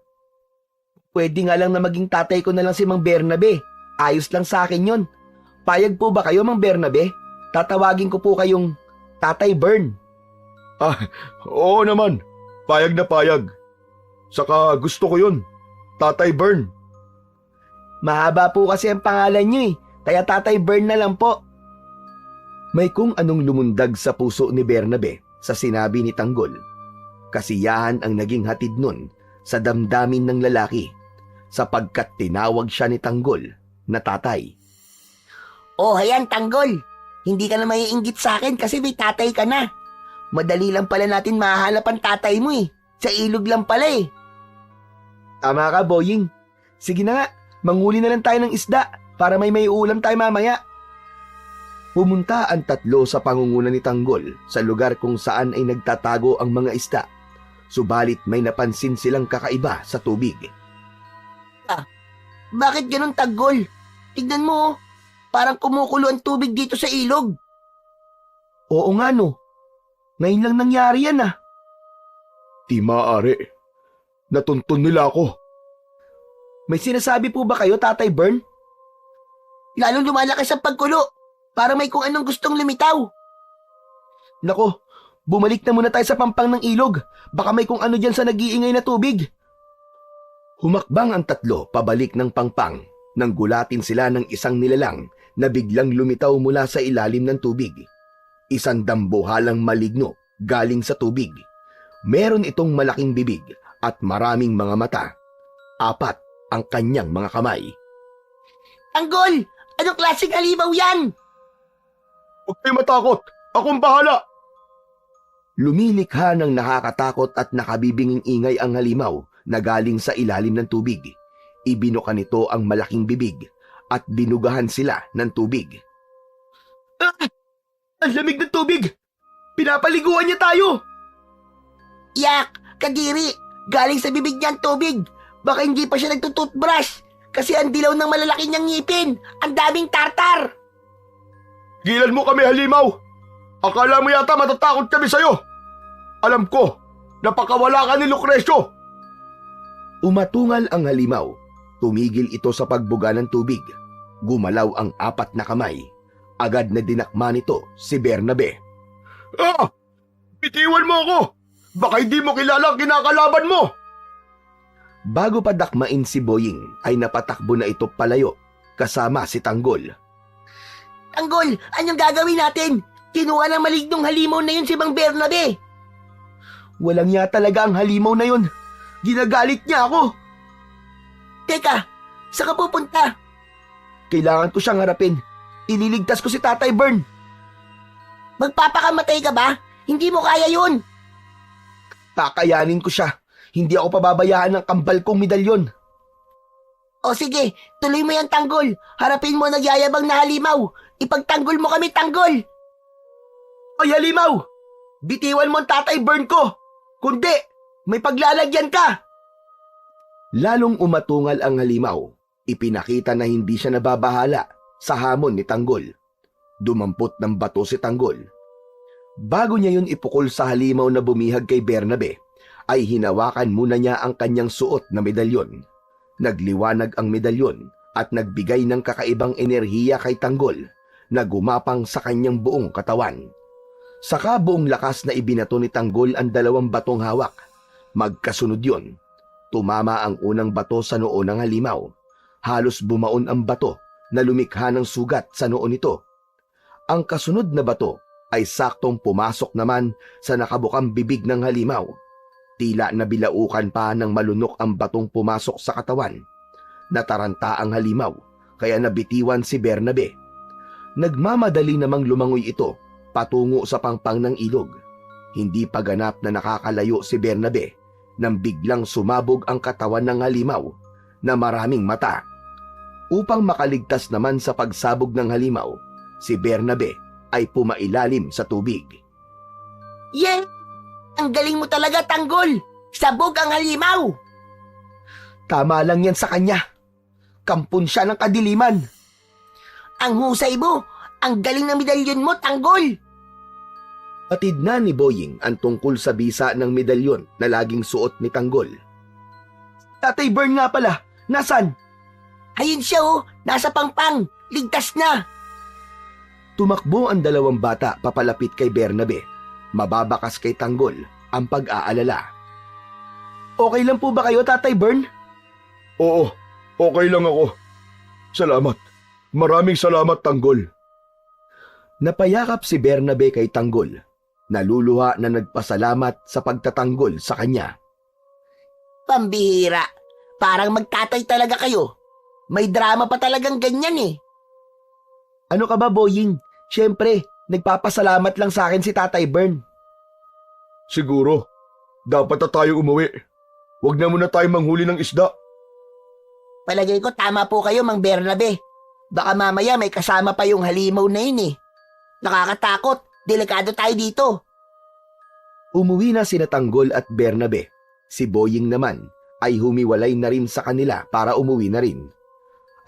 Pwede nga lang na maging tatay ko na lang si Mang Bernabe. Ayos lang sa akin yun. Payag po ba kayo, Mang Bernabe? Tatawagin ko po kayong Tatay Bern. Oo naman. Payag na payag. Saka gusto ko yun. Tatay Bern. Mahaba po kasi ang pangalan niyo eh. Kaya Tatay Bern na lang po. May kung anong lumundag sa puso ni Bernabe sa sinabi ni Tanggol. Kasiyahan ang naging hatid nun sa damdamin ng lalaki sapagkat tinawag siya ni Tanggol na tatay. Oh, hayan, Tanggol. Hindi ka na maiinggit sa akin kasi may tatay ka na. Madali lang pala natin mahanap ang tatay mo eh. Sa ilog lang pala eh. Tama ka, Boying. Sige na nga, manguli na lang tayo ng isda para may ulam tayo mamaya. Pumunta ang tatlo sa pangunguna ni Tanggol sa lugar kung saan ay nagtatago ang mga isda. Subalit may napansin silang kakaiba sa tubig. Bakit ganun, Tanggol? Tignan mo oh. Parang kumukulo ang tubig dito sa ilog. Oo nga no. Ngayon lang nangyari yan ah. Di maaari. Natuntun nila ako. May sinasabi po ba kayo, Tatay Bern? Lalong lumalakas ang pagkulo. Para may kung anong gustong lumitaw. Nako, bumalik na muna tayo sa pampang ng ilog. Baka may kung ano dyan sa nag-iingay na tubig. Humakbang ang tatlo pabalik ng pangpang nang gulatin sila ng isang nilalang na biglang lumitaw mula sa ilalim ng tubig. Isang dambuhalang maligno galing sa tubig. Meron itong malaking bibig at maraming mga mata. 4 ang kanyang mga kamay. Tanggol! Anong klaseng halimaw yan? Huwag kayo matakot. Akong bahala. Lumilikha ng nakakatakot at nakabibinging ingay ang halimaw na galing sa ilalim ng tubig. Ibinuka nito ang malaking bibig at binugahan sila ng tubig. Ang lamig ng tubig! Pinapaliguan niya tayo! Yak! Kadiri! Galing sa bibig niya ang tubig! Baka hindi pa siya nagtututbrush kasi ang dilaw ng malalaki niyang ngipin! Ang daming tartar! Gilan mo kami, halimaw. Akala mo yata matatakot kami sa'yo. Alam ko, napakawala ka ni Lucrecio. Umatungal ang halimaw. Tumigil ito sa pagbuga ng tubig. Gumalaw ang 4 na kamay. Agad na dinakma nito si Bernabe. Bitiwan mo ako. Baka hindi mo kilala ang kinakalaban mo. Bago pa dakmain si Boying ay napatakbo na ito palayo kasama si Tanggol. Tanggol! Anong gagawin natin? Kinuha ng malignong halimaw na yun si Mang Bernabe! Walang niya talaga ang halimaw na yun. Ginagalit niya ako. Teka, saan ka pupunta? Kailangan ko siyang harapin. Ililigtas ko si Tatay Bern. Magpapakamatay ka ba? Hindi mo kaya yun! Kakayanin ko siya. Hindi ako pababayaan ng kambal kong medalyon. O sige, tuloy mo yan, Tanggol. Harapin mo ang nagyayabang na halimaw. Ipagtanggol mo kami, Tanggol. Oy, halimaw! Bitiwan mo ang Tatay Bern ko. Kundi, may paglalagyan ka. Lalong umatungal ang halimaw. Ipinakita na hindi siya nababahala sa hamon ni Tanggol. Dumampot ng bato si Tanggol. Bago niya yun ipukol sa halimaw na bumihag kay Bernabe, ay hinawakan muna niya ang kanyang suot na medalyon. Nagliwanag ang medalyon at nagbigay ng kakaibang enerhiya kay Tanggol na gumapang sa kanyang buong katawan. Saka buong lakas na ibinato ni Tanggol ang 2 batong hawak. Magkasunod yun. Tumama ang unang bato sa noo ng halimaw. Halos bumaon ang bato na lumikha ng sugat sa noo nito. Ang kasunod na bato ay saktong pumasok naman sa nakabukang bibig ng halimaw. Tila nabilaukan pa ng malunok ang batong pumasok sa katawan. Nataranta ang halimaw, kaya nabitiwan si Bernabe. Nagmamadali namang lumangoy ito patungo sa pangpang ng ilog. Hindi pa ganap na nakakalayo si Bernabe nang biglang sumabog ang katawan ng halimaw na maraming mata. Upang makaligtas naman sa pagsabog ng halimaw, si Bernabe ay pumailalim sa tubig. Yay! Ang galing mo talaga, Tanggol! Sabog ang halimaw! Tama lang yan sa kanya. Kampon siya ng kadiliman. Ang husay mo! Ang galing ng medalyon mo, Tanggol! Atid na ni Boying ang tungkol sa bisa ng medalyon na laging suot ni Tanggol. Tatay Bern nga pala, nasan? Ayun siya oh, nasa pangpang. Ligtas na. Tumakbo ang dalawang bata papalapit kay Bernabe. Mababakas kay Tanggol ang pag-aalala. Okay lang po ba kayo, Tatay Bern? Oo, okay lang ako. Salamat. Maraming salamat, Tanggol. Napayakap si Bernabe kay Tanggol. Naluluha na nagpasalamat sa pagtatanggol sa kanya. Pambihira. Parang magtatay talaga kayo. May drama pa talagang ganyan eh. Ano ka ba, Boying? Siyempre, nagpapasalamat lang sa akin si Tatay Bern. Siguro, dapat na tayo umuwi. Huwag na muna tayo manghuli ng isda. Palagay ko tama po kayo, Mang Bernabe. Baka mamaya may kasama pa yung halimaw na yun eh. Nakakatakot. Delikado tayo dito. Umuwi na sina Tanggol at Bernabe. Si Boying naman ay humiwalay na rin sa kanila para umuwi na rin.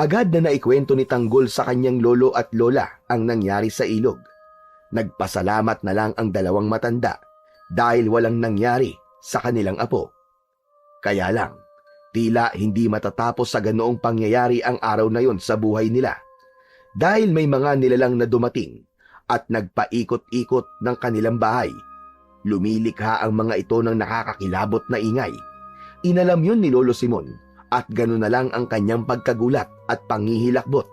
Agad na naikwento ni Tanggol sa kanyang lolo at lola ang nangyari sa ilog. Nagpasalamat na lang ang dalawang matanda dahil walang nangyari sa kanilang apo. Kaya lang, tila hindi matatapos sa ganoong pangyayari ang araw na yon sa buhay nila. Dahil may mga nilalang na dumating at nagpaikot-ikot ng kanilang bahay. Lumilikha ang mga ito ng nakakakilabot na ingay. Inalam yun ni Lolo Simon at gano'n na lang ang kanyang pagkagulat at panghihilakbot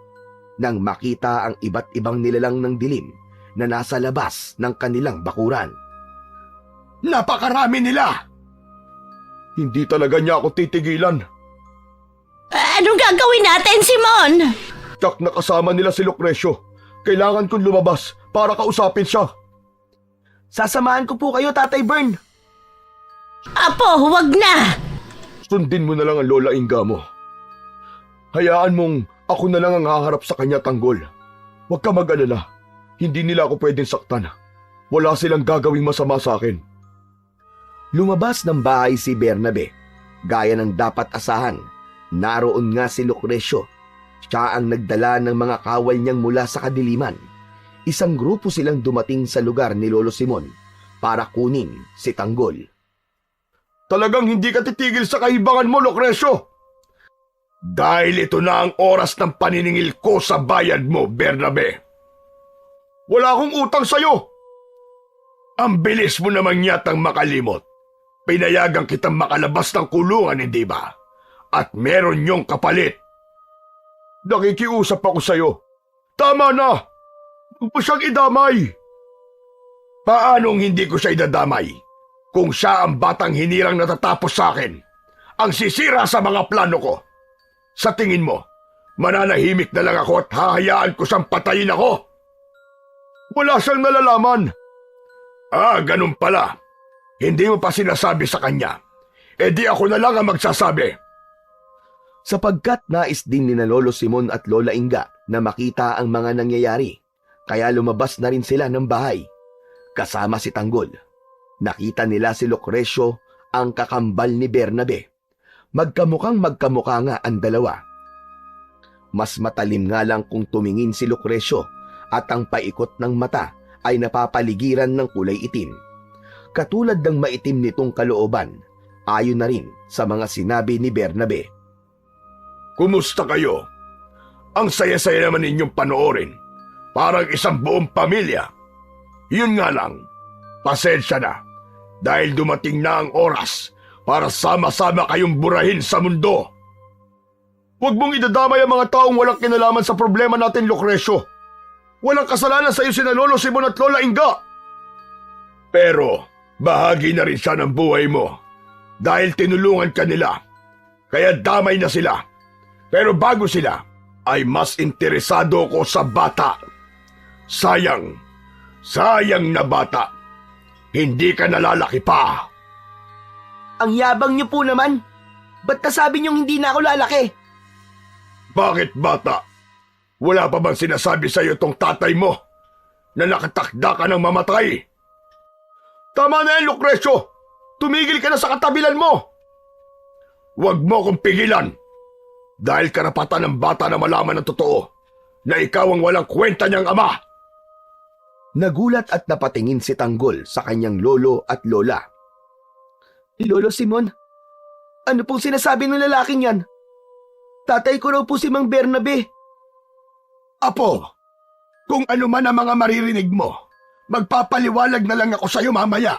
nang makita ang iba't ibang nilalang ng dilim na nasa labas ng kanilang bakuran. Napakarami nila! Hindi talaga niya ako titigilan. Anong gagawin natin, Simon? Tsak na kasama nila si Lucrecio. Kailangan kong lumabas para kausapin siya. Sasamahan ko po kayo, Tatay Bern. Apo, huwag na! Sundin mo na lang ang Lola Inga mo. Hayaan mong ako na lang ang haharap sa kanya, Tanggol. Huwag ka mag-alala. Hindi nila ako pwedeng saktan. Wala silang gagawing masama sa akin. Lumabas ng bahay si Bernabe. Gaya ng dapat asahan, naroon nga si Lucrecio. Siya ang nagdala ng mga kawal niyang mula sa kadiliman. Isang grupo silang dumating sa lugar ni Lolo Simon para kunin si Tanggol. Talagang hindi ka titigil sa kahibangan mo, Lucrecio. Dahil ito na ang oras ng paniningil ko sa bayad mo, Bernabe. Wala akong utang sa'yo. Ang bilis mo naman yatang makalimot. Pinayagan kitang makalabas ng kulungan, hindi ba? At meron yung kapalit. Nakikiusap ako sa'yo. Tama na! Huwag mo siyang idamay. Paanong hindi ko siya idadamay? Kung siya ang batang hinirang natatapos sa akin, ang sisira sa mga plano ko. Sa tingin mo, mananahimik na lang ako at hahayaan ko siyang patayin ako? Wala siyang nalalaman. Ah, ganun pala. Hindi mo pa sinasabi sa kanya. E di ako na lang ang magsasabi. Sapagkat nais din ni na Lolo Simon at Lola Inga na makita ang mga nangyayari, kaya lumabas na rin sila ng bahay. Kasama si Tanggol. Nakita nila si Lucrecio, ang kakambal ni Bernabe. Magkamukhang magkamukha nga ang dalawa. Mas matalim nga lang kung tumingin si Lucrecio at ang paikot ng mata ay napapaligiran ng kulay itim. Katulad ng maitim nitong kalooban, ayon na rin sa mga sinabi ni Bernabe. Kumusta kayo? Ang saya-saya naman ninyong panoorin. Parang isang buong pamilya. Yun nga lang, pasensya na. Dahil dumating na ang oras para sama-sama kayong burahin sa mundo. Huwag mong idadamay ang mga taong walang kinalaman sa problema natin, Lucrecio. Walang kasalanan sa iyo sina Lolo Simon at Lola Inga. Pero bahagi na rin siya ng buhay mo. Dahil tinulungan ka nila. Kaya damay na sila. Pero bago sila, ay mas interesado ko sa bata. Sayang na bata. Hindi ka nalalaki pa. Ang yabang niyo po naman. Ba't nasabi niyong hindi na ako lalaki? Bakit bata? Wala pa bang sinasabi sa iyo tong tatay mo na nakatakda ka ng mamatay? Tama na yan, Lucrecio! Tumigil ka na sa katabilan mo! Huwag mo akong pigilan dahil karapatan ng bata na malaman ng totoo na ikaw ang walang kwenta niyang ama. Nagulat at napatingin si Tanggol sa kanyang lolo at lola. Lolo Simon, ano pong sinasabi ng lalaking yan? Tatay ko raw po si Mang Bernabe. Apo, kung ano man ang mga maririnig mo, magpapaliwalag na lang ako sa iyo mamaya.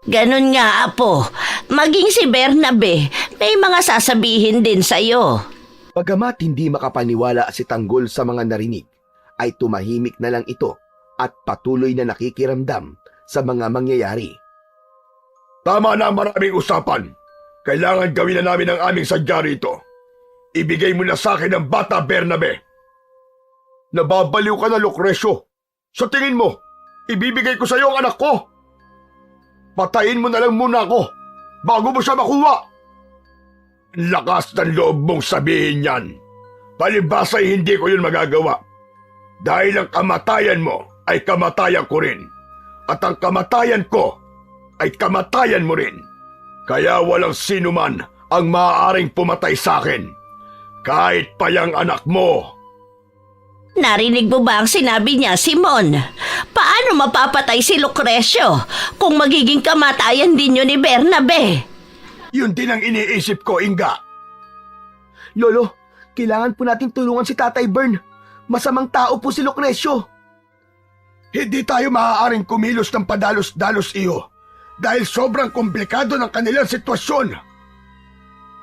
Ganon nga, Apo. Maging si Bernabe, may mga sasabihin din sa'yo. Bagamat hindi makapaniwala si Tanggol sa mga narinig, ay tumahimik na lang ito at patuloy na nakikiramdam sa mga mangyayari. Tama na ang maraming usapan. Kailangan gawin na namin ang aming sadya rito. Ibigay mo na sa akin ang bata, Bernabe. Nababaliw ka na, Lucrecio. Sa tingin mo, ibibigay ko sa iyo ang anak ko. Patayin mo na lang muna ako bago mo siya makuha. Lakas ng loob mong sabihin yan. Palibhasa ay hindi ko yun magagawa. Dahil ang kamatayan mo ay kamatayan ko rin. At ang kamatayan ko ay kamatayan mo rin. Kaya walang sino man ang maaaring pumatay sa akin. Kahit pa yung anak mo. Narinig mo ba ang sinabi niya, Simon? Paano mapapatay si Lucrecio kung magiging kamatayan din yun ni Bernabe? Yun din ang iniisip ko, Inga. Lolo, kailangan po natin tulungan si Tatay Bern. Masamang tao po si Lucrecio. Hindi tayo maaaring kumilos ng padalos-dalos iyo dahil sobrang komplikado ng kanilang sitwasyon.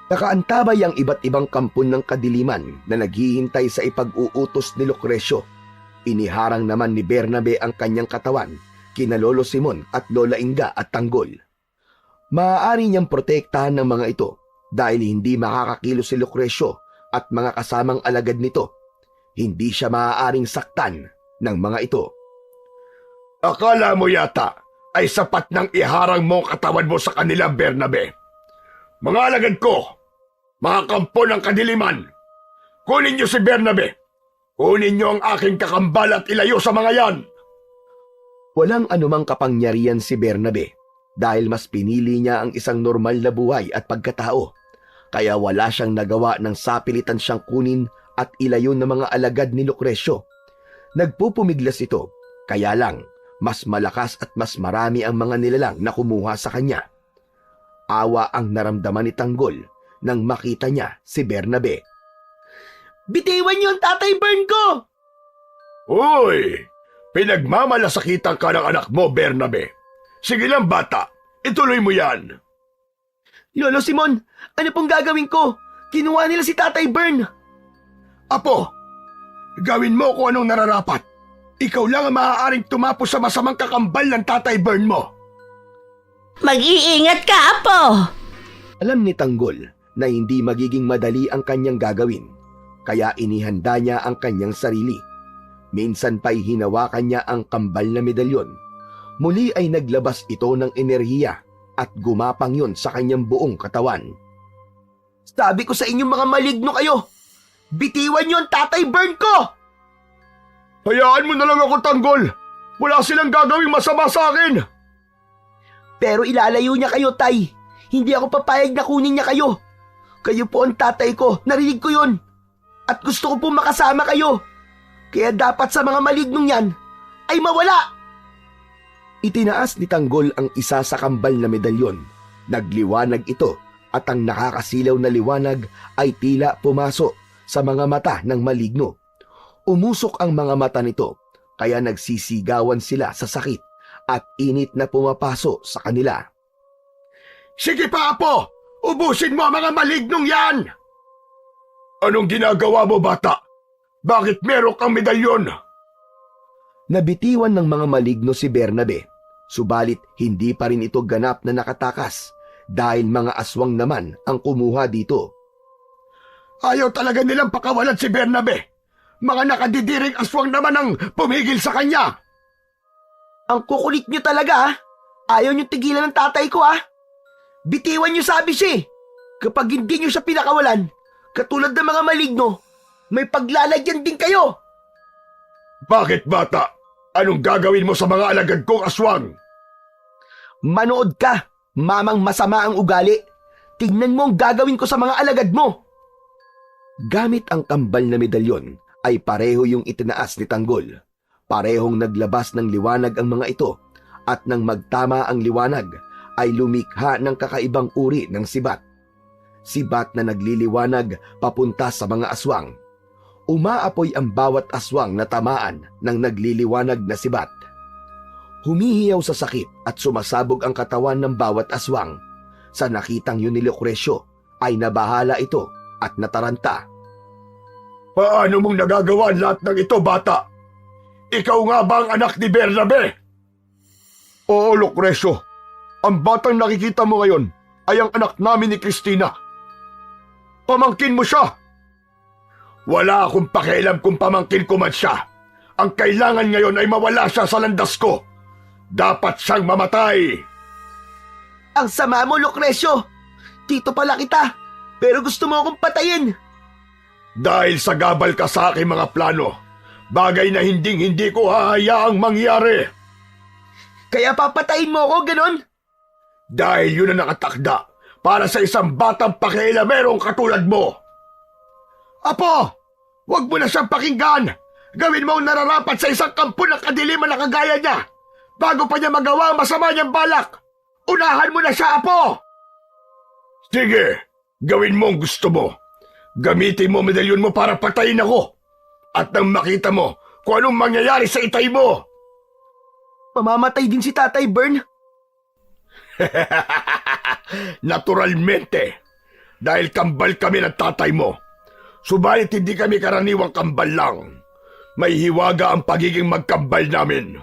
Nakaantabay ang iba't ibang kampon ng kadiliman na naghihintay sa ipag-uutos ni Lucrecio. Iniharang naman ni Bernabe ang kanyang katawan kina Lolo Simon at Lola Inga at Tanggol. Maaari niyang protektahan ng mga ito dahil hindi makakakilos si Lucrecio at mga kasamang alagad nito. Hindi siya maaaring saktan ng mga ito. Akala mo yata ay sapat ng iharang mo ang katawan mo sa kanila, Bernabe. Mga alagad ko, mga kampo ng kadiliman, kunin niyo si Bernabe. Kunin niyo ang aking kakambal at ilayo sa mga yan. Walang anumang kapangyarihan si Bernabe dahil mas pinili niya ang isang normal na buhay at pagkatao. Kaya wala siyang nagawa ng sapilitan siyang kunin at ilayo ng mga alagad ni Lucrecio. Nagpupumiglas ito, kaya lang mas malakas at mas marami ang mga nilalang na kumuha sa kanya. Awa ang naramdaman ni Tanggol nang makita niya si Bernabe. Bitiwan niyo ang Tatay Bern ko! Uy! Pinagmamalasakitan ka ng anak mo, Bernabe. Sige lang, bata. Ituloy mo yan. Lolo Simon, ano pong gagawin ko? Kinuha nila si Tatay Bern. Apo, gawin mo kung anong nararapat. Ikaw lang ang maaaring tumapos sa masamang kakambal ng Tatay Bern mo. Mag-iingat ka, Apo! Alam ni Tanggol na hindi magiging madali ang kanyang gagawin, kaya inihanda niya ang kanyang sarili. Minsan pa'y hinawakan niya ang kambal na medalyon. Muli ay naglabas ito ng enerhiya at gumapang yun sa kanyang buong katawan. Sabi ko sa inyong mga maligno kayo, bitiwan niyo ang Tatay Bern ko! Hayaan mo na lang ako, Tanggol. Wala silang gagawing masama sa akin. Pero ilalayo niya kayo, Tay. Hindi ako papayag na kunin niya kayo. Kayo po ang tatay ko, narinig ko yun. At gusto ko po makasama kayo. Kaya dapat sa mga malignong yan, ay mawala. Itinaas ni Tanggol ang isa sa kambal na medalyon. Nagliwanag ito at ang nakakasilaw na liwanag ay tila pumasok sa mga mata ng maligno. Umusok ang mga mata nito kaya nagsisigawan sila sa sakit at init na pumapaso sa kanila. Sige pa, Apo! Ubusin mo ang mga malignong yan! Anong ginagawa mo, bata? Bakit meron kang medalyon? Nabitiwan ng mga maligno si Bernabe, subalit hindi pa rin ito ganap na nakatakas dahil mga aswang naman ang kumuha dito. Ayaw talaga nilang pakawalan si Bernabe. Mga nakadidiring aswang naman ang pumigil sa kanya. Ang kukulit nyo talaga ha. Ayaw nyo tigilan ng tatay ko ha. Bitiwan nyo sabi siya eh. Kapag hindi nyo siya pinakawalan, katulad ng mga maligno, may paglalagyan din kayo. Bakit, bata? Anong gagawin mo sa mga alagad kong aswang? Manood ka, mamang masama ang ugali. Tingnan mo ang gagawin ko sa mga alagad mo. Gamit ang kambal na medalyon ay pareho yung itinaas ni Tanggol. Parehong naglabas ng liwanag ang mga ito at nang magtama ang liwanag ay lumikha ng kakaibang uri ng sibat. Sibat na nagliliwanag papunta sa mga aswang. Umaapoy ang bawat aswang na tamaan ng nagliliwanag na sibat. Humihiyaw sa sakit at sumasabog ang katawan ng bawat aswang. Sa nakitang yun ni Lucrecio ay nabahala ito at nataranta. Paano mong nagagawa lahat ng ito, bata? Ikaw nga ba ang anak ni Bernabe? Oo, Lucrecio. Ang batang nakikita mo ngayon ay ang anak namin ni Cristina. Pamangkin mo siya. Wala akong pakialam kung pamangkin ko man siya. Ang kailangan ngayon ay mawala siya sa landas ko. Dapat siyang mamatay. Ang sama mo, Lucrecio. Tito pala kita, pero gusto mo akong patayin. Dahil sa gabal ka sa aking mga plano, bagay na hindi ko hahayaang mangyari. Kaya papatayin mo ako, ganon? Dahil yun ang nakatakda para sa isang batang pakialamerong katulad mo. Apo, wag mo na siyang pakinggan. Gawin mo ang nararapat sa isang kampo ng kadiliman na kagaya niya. Bago pa niya magawa ang masama niyang balak. Unahan mo na siya, Apo! Sige, gawin mo ang gusto mo. Gamitin mo medalyon mo para patayin ako. At nang makita mo kung anong mangyayari sa itay mo. Mamamatay din si Tatay Bern. Naturalmente, dahil kambal kami ng tatay mo. Subalit hindi kami karaniwang kambal lang. May hiwaga ang pagiging magkambal namin.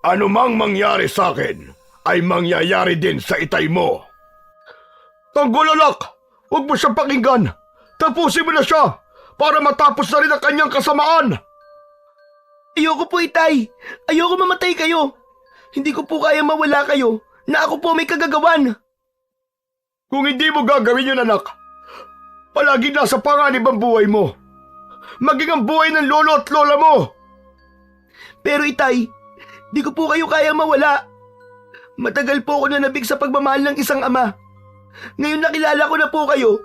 Ano mang mangyari sa akin, ay mangyayari din sa itay mo. Tanggol, anak! Huwag mo siyang pakinggan! Tapusin mo na siya para matapos na rin ang kanyang kasamaan! Ayoko po, Itay. Ayoko mamatay kayo. Hindi ko po kaya mawala kayo na ako po may kagagawan. Kung hindi mo gagawin yun, anak, palagi nasa panganib ang buhay mo. Maging ang buhay ng lolo at lola mo. Pero Itay, di ko po kayo kaya mawala. Matagal po ako nanabig sa pagmamahal ng isang ama. Ngayon nakilala ko na po kayo.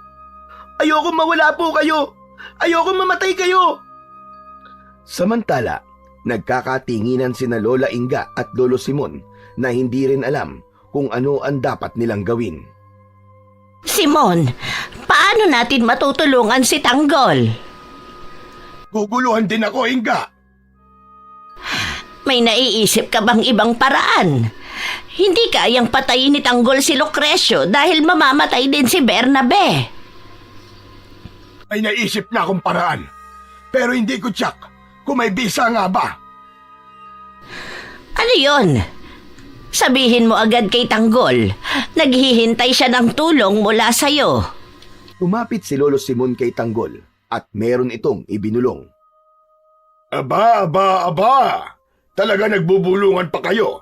Ayoko mawala po kayo. Ayoko mamatay kayo. Samantala, nagkakatinginan sina Lola Inga at Lolo Simon na hindi rin alam kung ano ang dapat nilang gawin. Simon, paano natin matutulungan si Tanggol? Guguluhan din ako, Inga. May naiisip ka bang ibang paraan? Hindi kayang patayin ni Tanggol si Lucrecio dahil mamamatay din si Bernabe. May naisip na akong paraan. Pero hindi ko tsak kung may bisa nga ba. Ano yun? Sabihin mo agad kay Tanggol. Naghihintay siya ng tulong mula sa'yo. Umapit si Lolo Simon kay Tanggol at meron itong ibinulong. Aba! Talaga nagbubulungan pa kayo.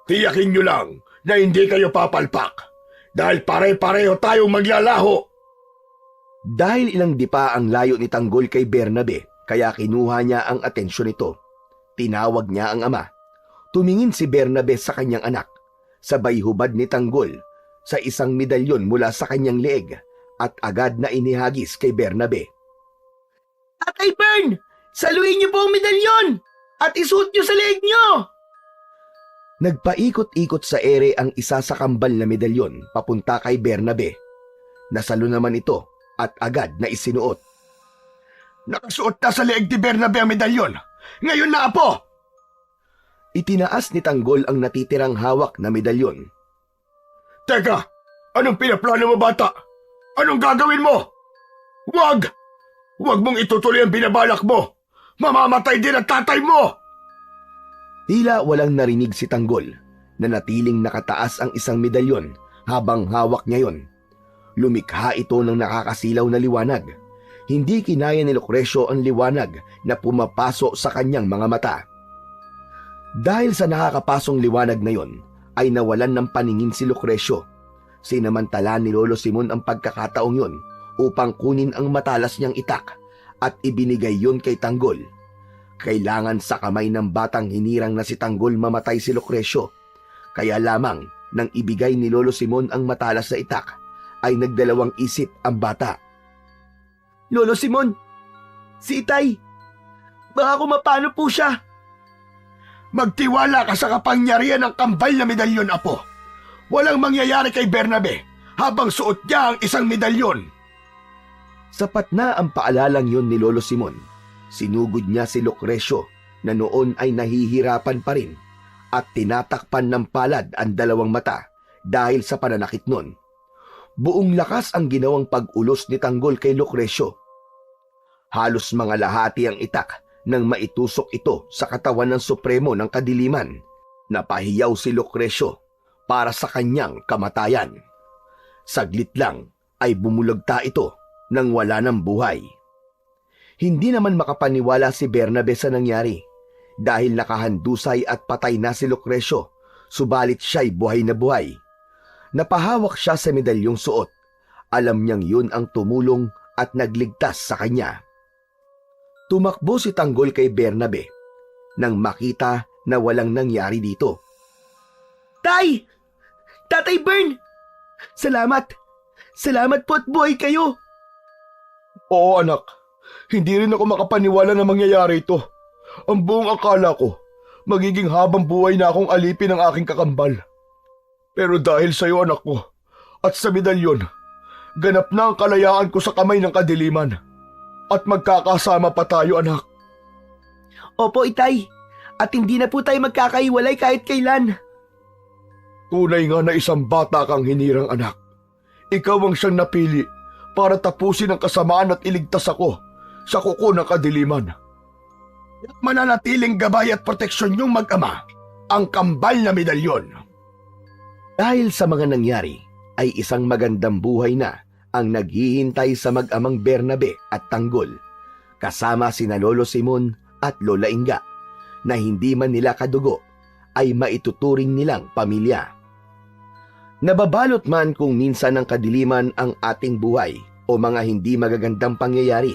Tiyakin nyo lang na hindi kayo papalpak. Dahil pare-pareho tayong maglalaho. Dahil ilang dipa ang layo ni Tanggol kay Bernabe, kaya kinuha niya ang atensyon nito. Tinawag niya ang ama. Tumingin si Bernabe sa kanyang anak. Sabay hubad ni Tanggol sa isang medalyon mula sa kanyang leeg at agad na inihagis kay Bernabe. Tatay Bern, saluhin niyo po ang medalyon at isuot niyo sa leeg niyo. Nagpaikot-ikot sa ere ang isa sa kambal na medalyon papunta kay Bernabe. Nasalo naman ito at agad na isinuot. Nakasuot na sa leeg ni Bernabe ang medalyon. Ngayon na, Apo! Itinaas ni Tanggol ang natitirang hawak na medalyon. Teka! Anong pinaplano mo, bata? Anong gagawin mo? Huwag! Huwag mong itutuloy ang binabalak mo! Mamamatay din ang tatay mo! Tila walang narinig si Tanggol na natiling nakataas ang isang medalyon habang hawak niya yon. Lumikha ito ng nakakasilaw na liwanag. Hindi kinaya ni Lucrecio ang liwanag na pumapaso sa kanyang mga mata. Dahil sa nakakapasong liwanag na yon, ay nawalan ng paningin si Lucrecio. Sinamantala ni Lolo Simon ang pagkakataong yon upang kunin ang matalas niyang itak at ibinigay yon kay Tanggol. Kailangan sa kamay ng batang hinirang na si Tanggol mamatay si Lucrecio. Kaya lamang nang ibigay ni Lolo Simon ang matalas na itak, ay nagdalawang isip ang bata. Lolo Simon, si Itay, baka kumapano po siya. Magtiwala ka sa kapangyarihan ng kambal na medalyon, Apo. Walang mangyayari kay Bernabe habang suot niya ang isang medalyon. Sapat na ang paalalang yon ni Lolo Simon. Sinugod niya si Lucrecio na noon ay nahihirapan pa rin at tinatakpan ng palad ang dalawang mata dahil sa pananakit nun. Buong lakas ang ginawang pag-ulos ni Tanggol kay Lucrecio. Halos mga lahati ang itak nang maitusok ito sa katawan ng Supremo ng Kadiliman. Napahiyaw si Lucrecio para sa kanyang kamatayan. Saglit lang ay bumulagta ito nang wala ng buhay. Hindi naman makapaniwala si Bernabe sa nangyari dahil nakahandusay at patay na si Lucrecio, subalit siya'y buhay na buhay. Napahawak siya sa medalyong suot. Alam niyang yun ang tumulong at nagligtas sa kanya. Tumakbo si Tanggol kay Bernabe nang makita na walang nangyari dito. Tay! Tatay Bern! Salamat! Salamat po at buhay kayo! Oo anak, hindi rin ako makapaniwala na mangyayari ito. Ang buong akala ko, magiging habang buhay na akong alipin ng aking kakambal. Pero dahil sa iyo anak ko, at sa medalyon, ganap na ang kalayaan ko sa kamay ng kadiliman. At magkakasama pa tayo anak. Opo, Itay. At hindi na po tayo magkakaiwalay kahit kailan. Tunay nga na isang bata kang hinirang anak. Ikaw ang siyang napili para tapusin ang kasamaan at iligtas ako sa kuko ng kadiliman. Mananatiling gabay at proteksyon niyong mag-ama ang kambal na medalyon. Dahil sa mga nangyari, ay isang magandang buhay na ang naghihintay sa mag-amang Bernabe at Tanggol, kasama sina Lolo Simon at Lola Inga, na hindi man nila kadugo ay maituturing nilang pamilya. Nababalot man kung minsan ng kadiliman ang ating buhay o mga hindi magagandang pangyayari.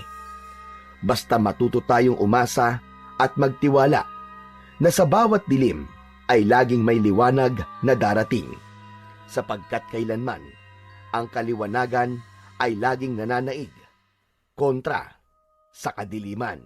Basta matuto tayong umasa at magtiwala na sa bawat dilim ay laging may liwanag na darating, sapagkat kailanman ang kaliwanagan ay laging nananaig kontra sa kadiliman.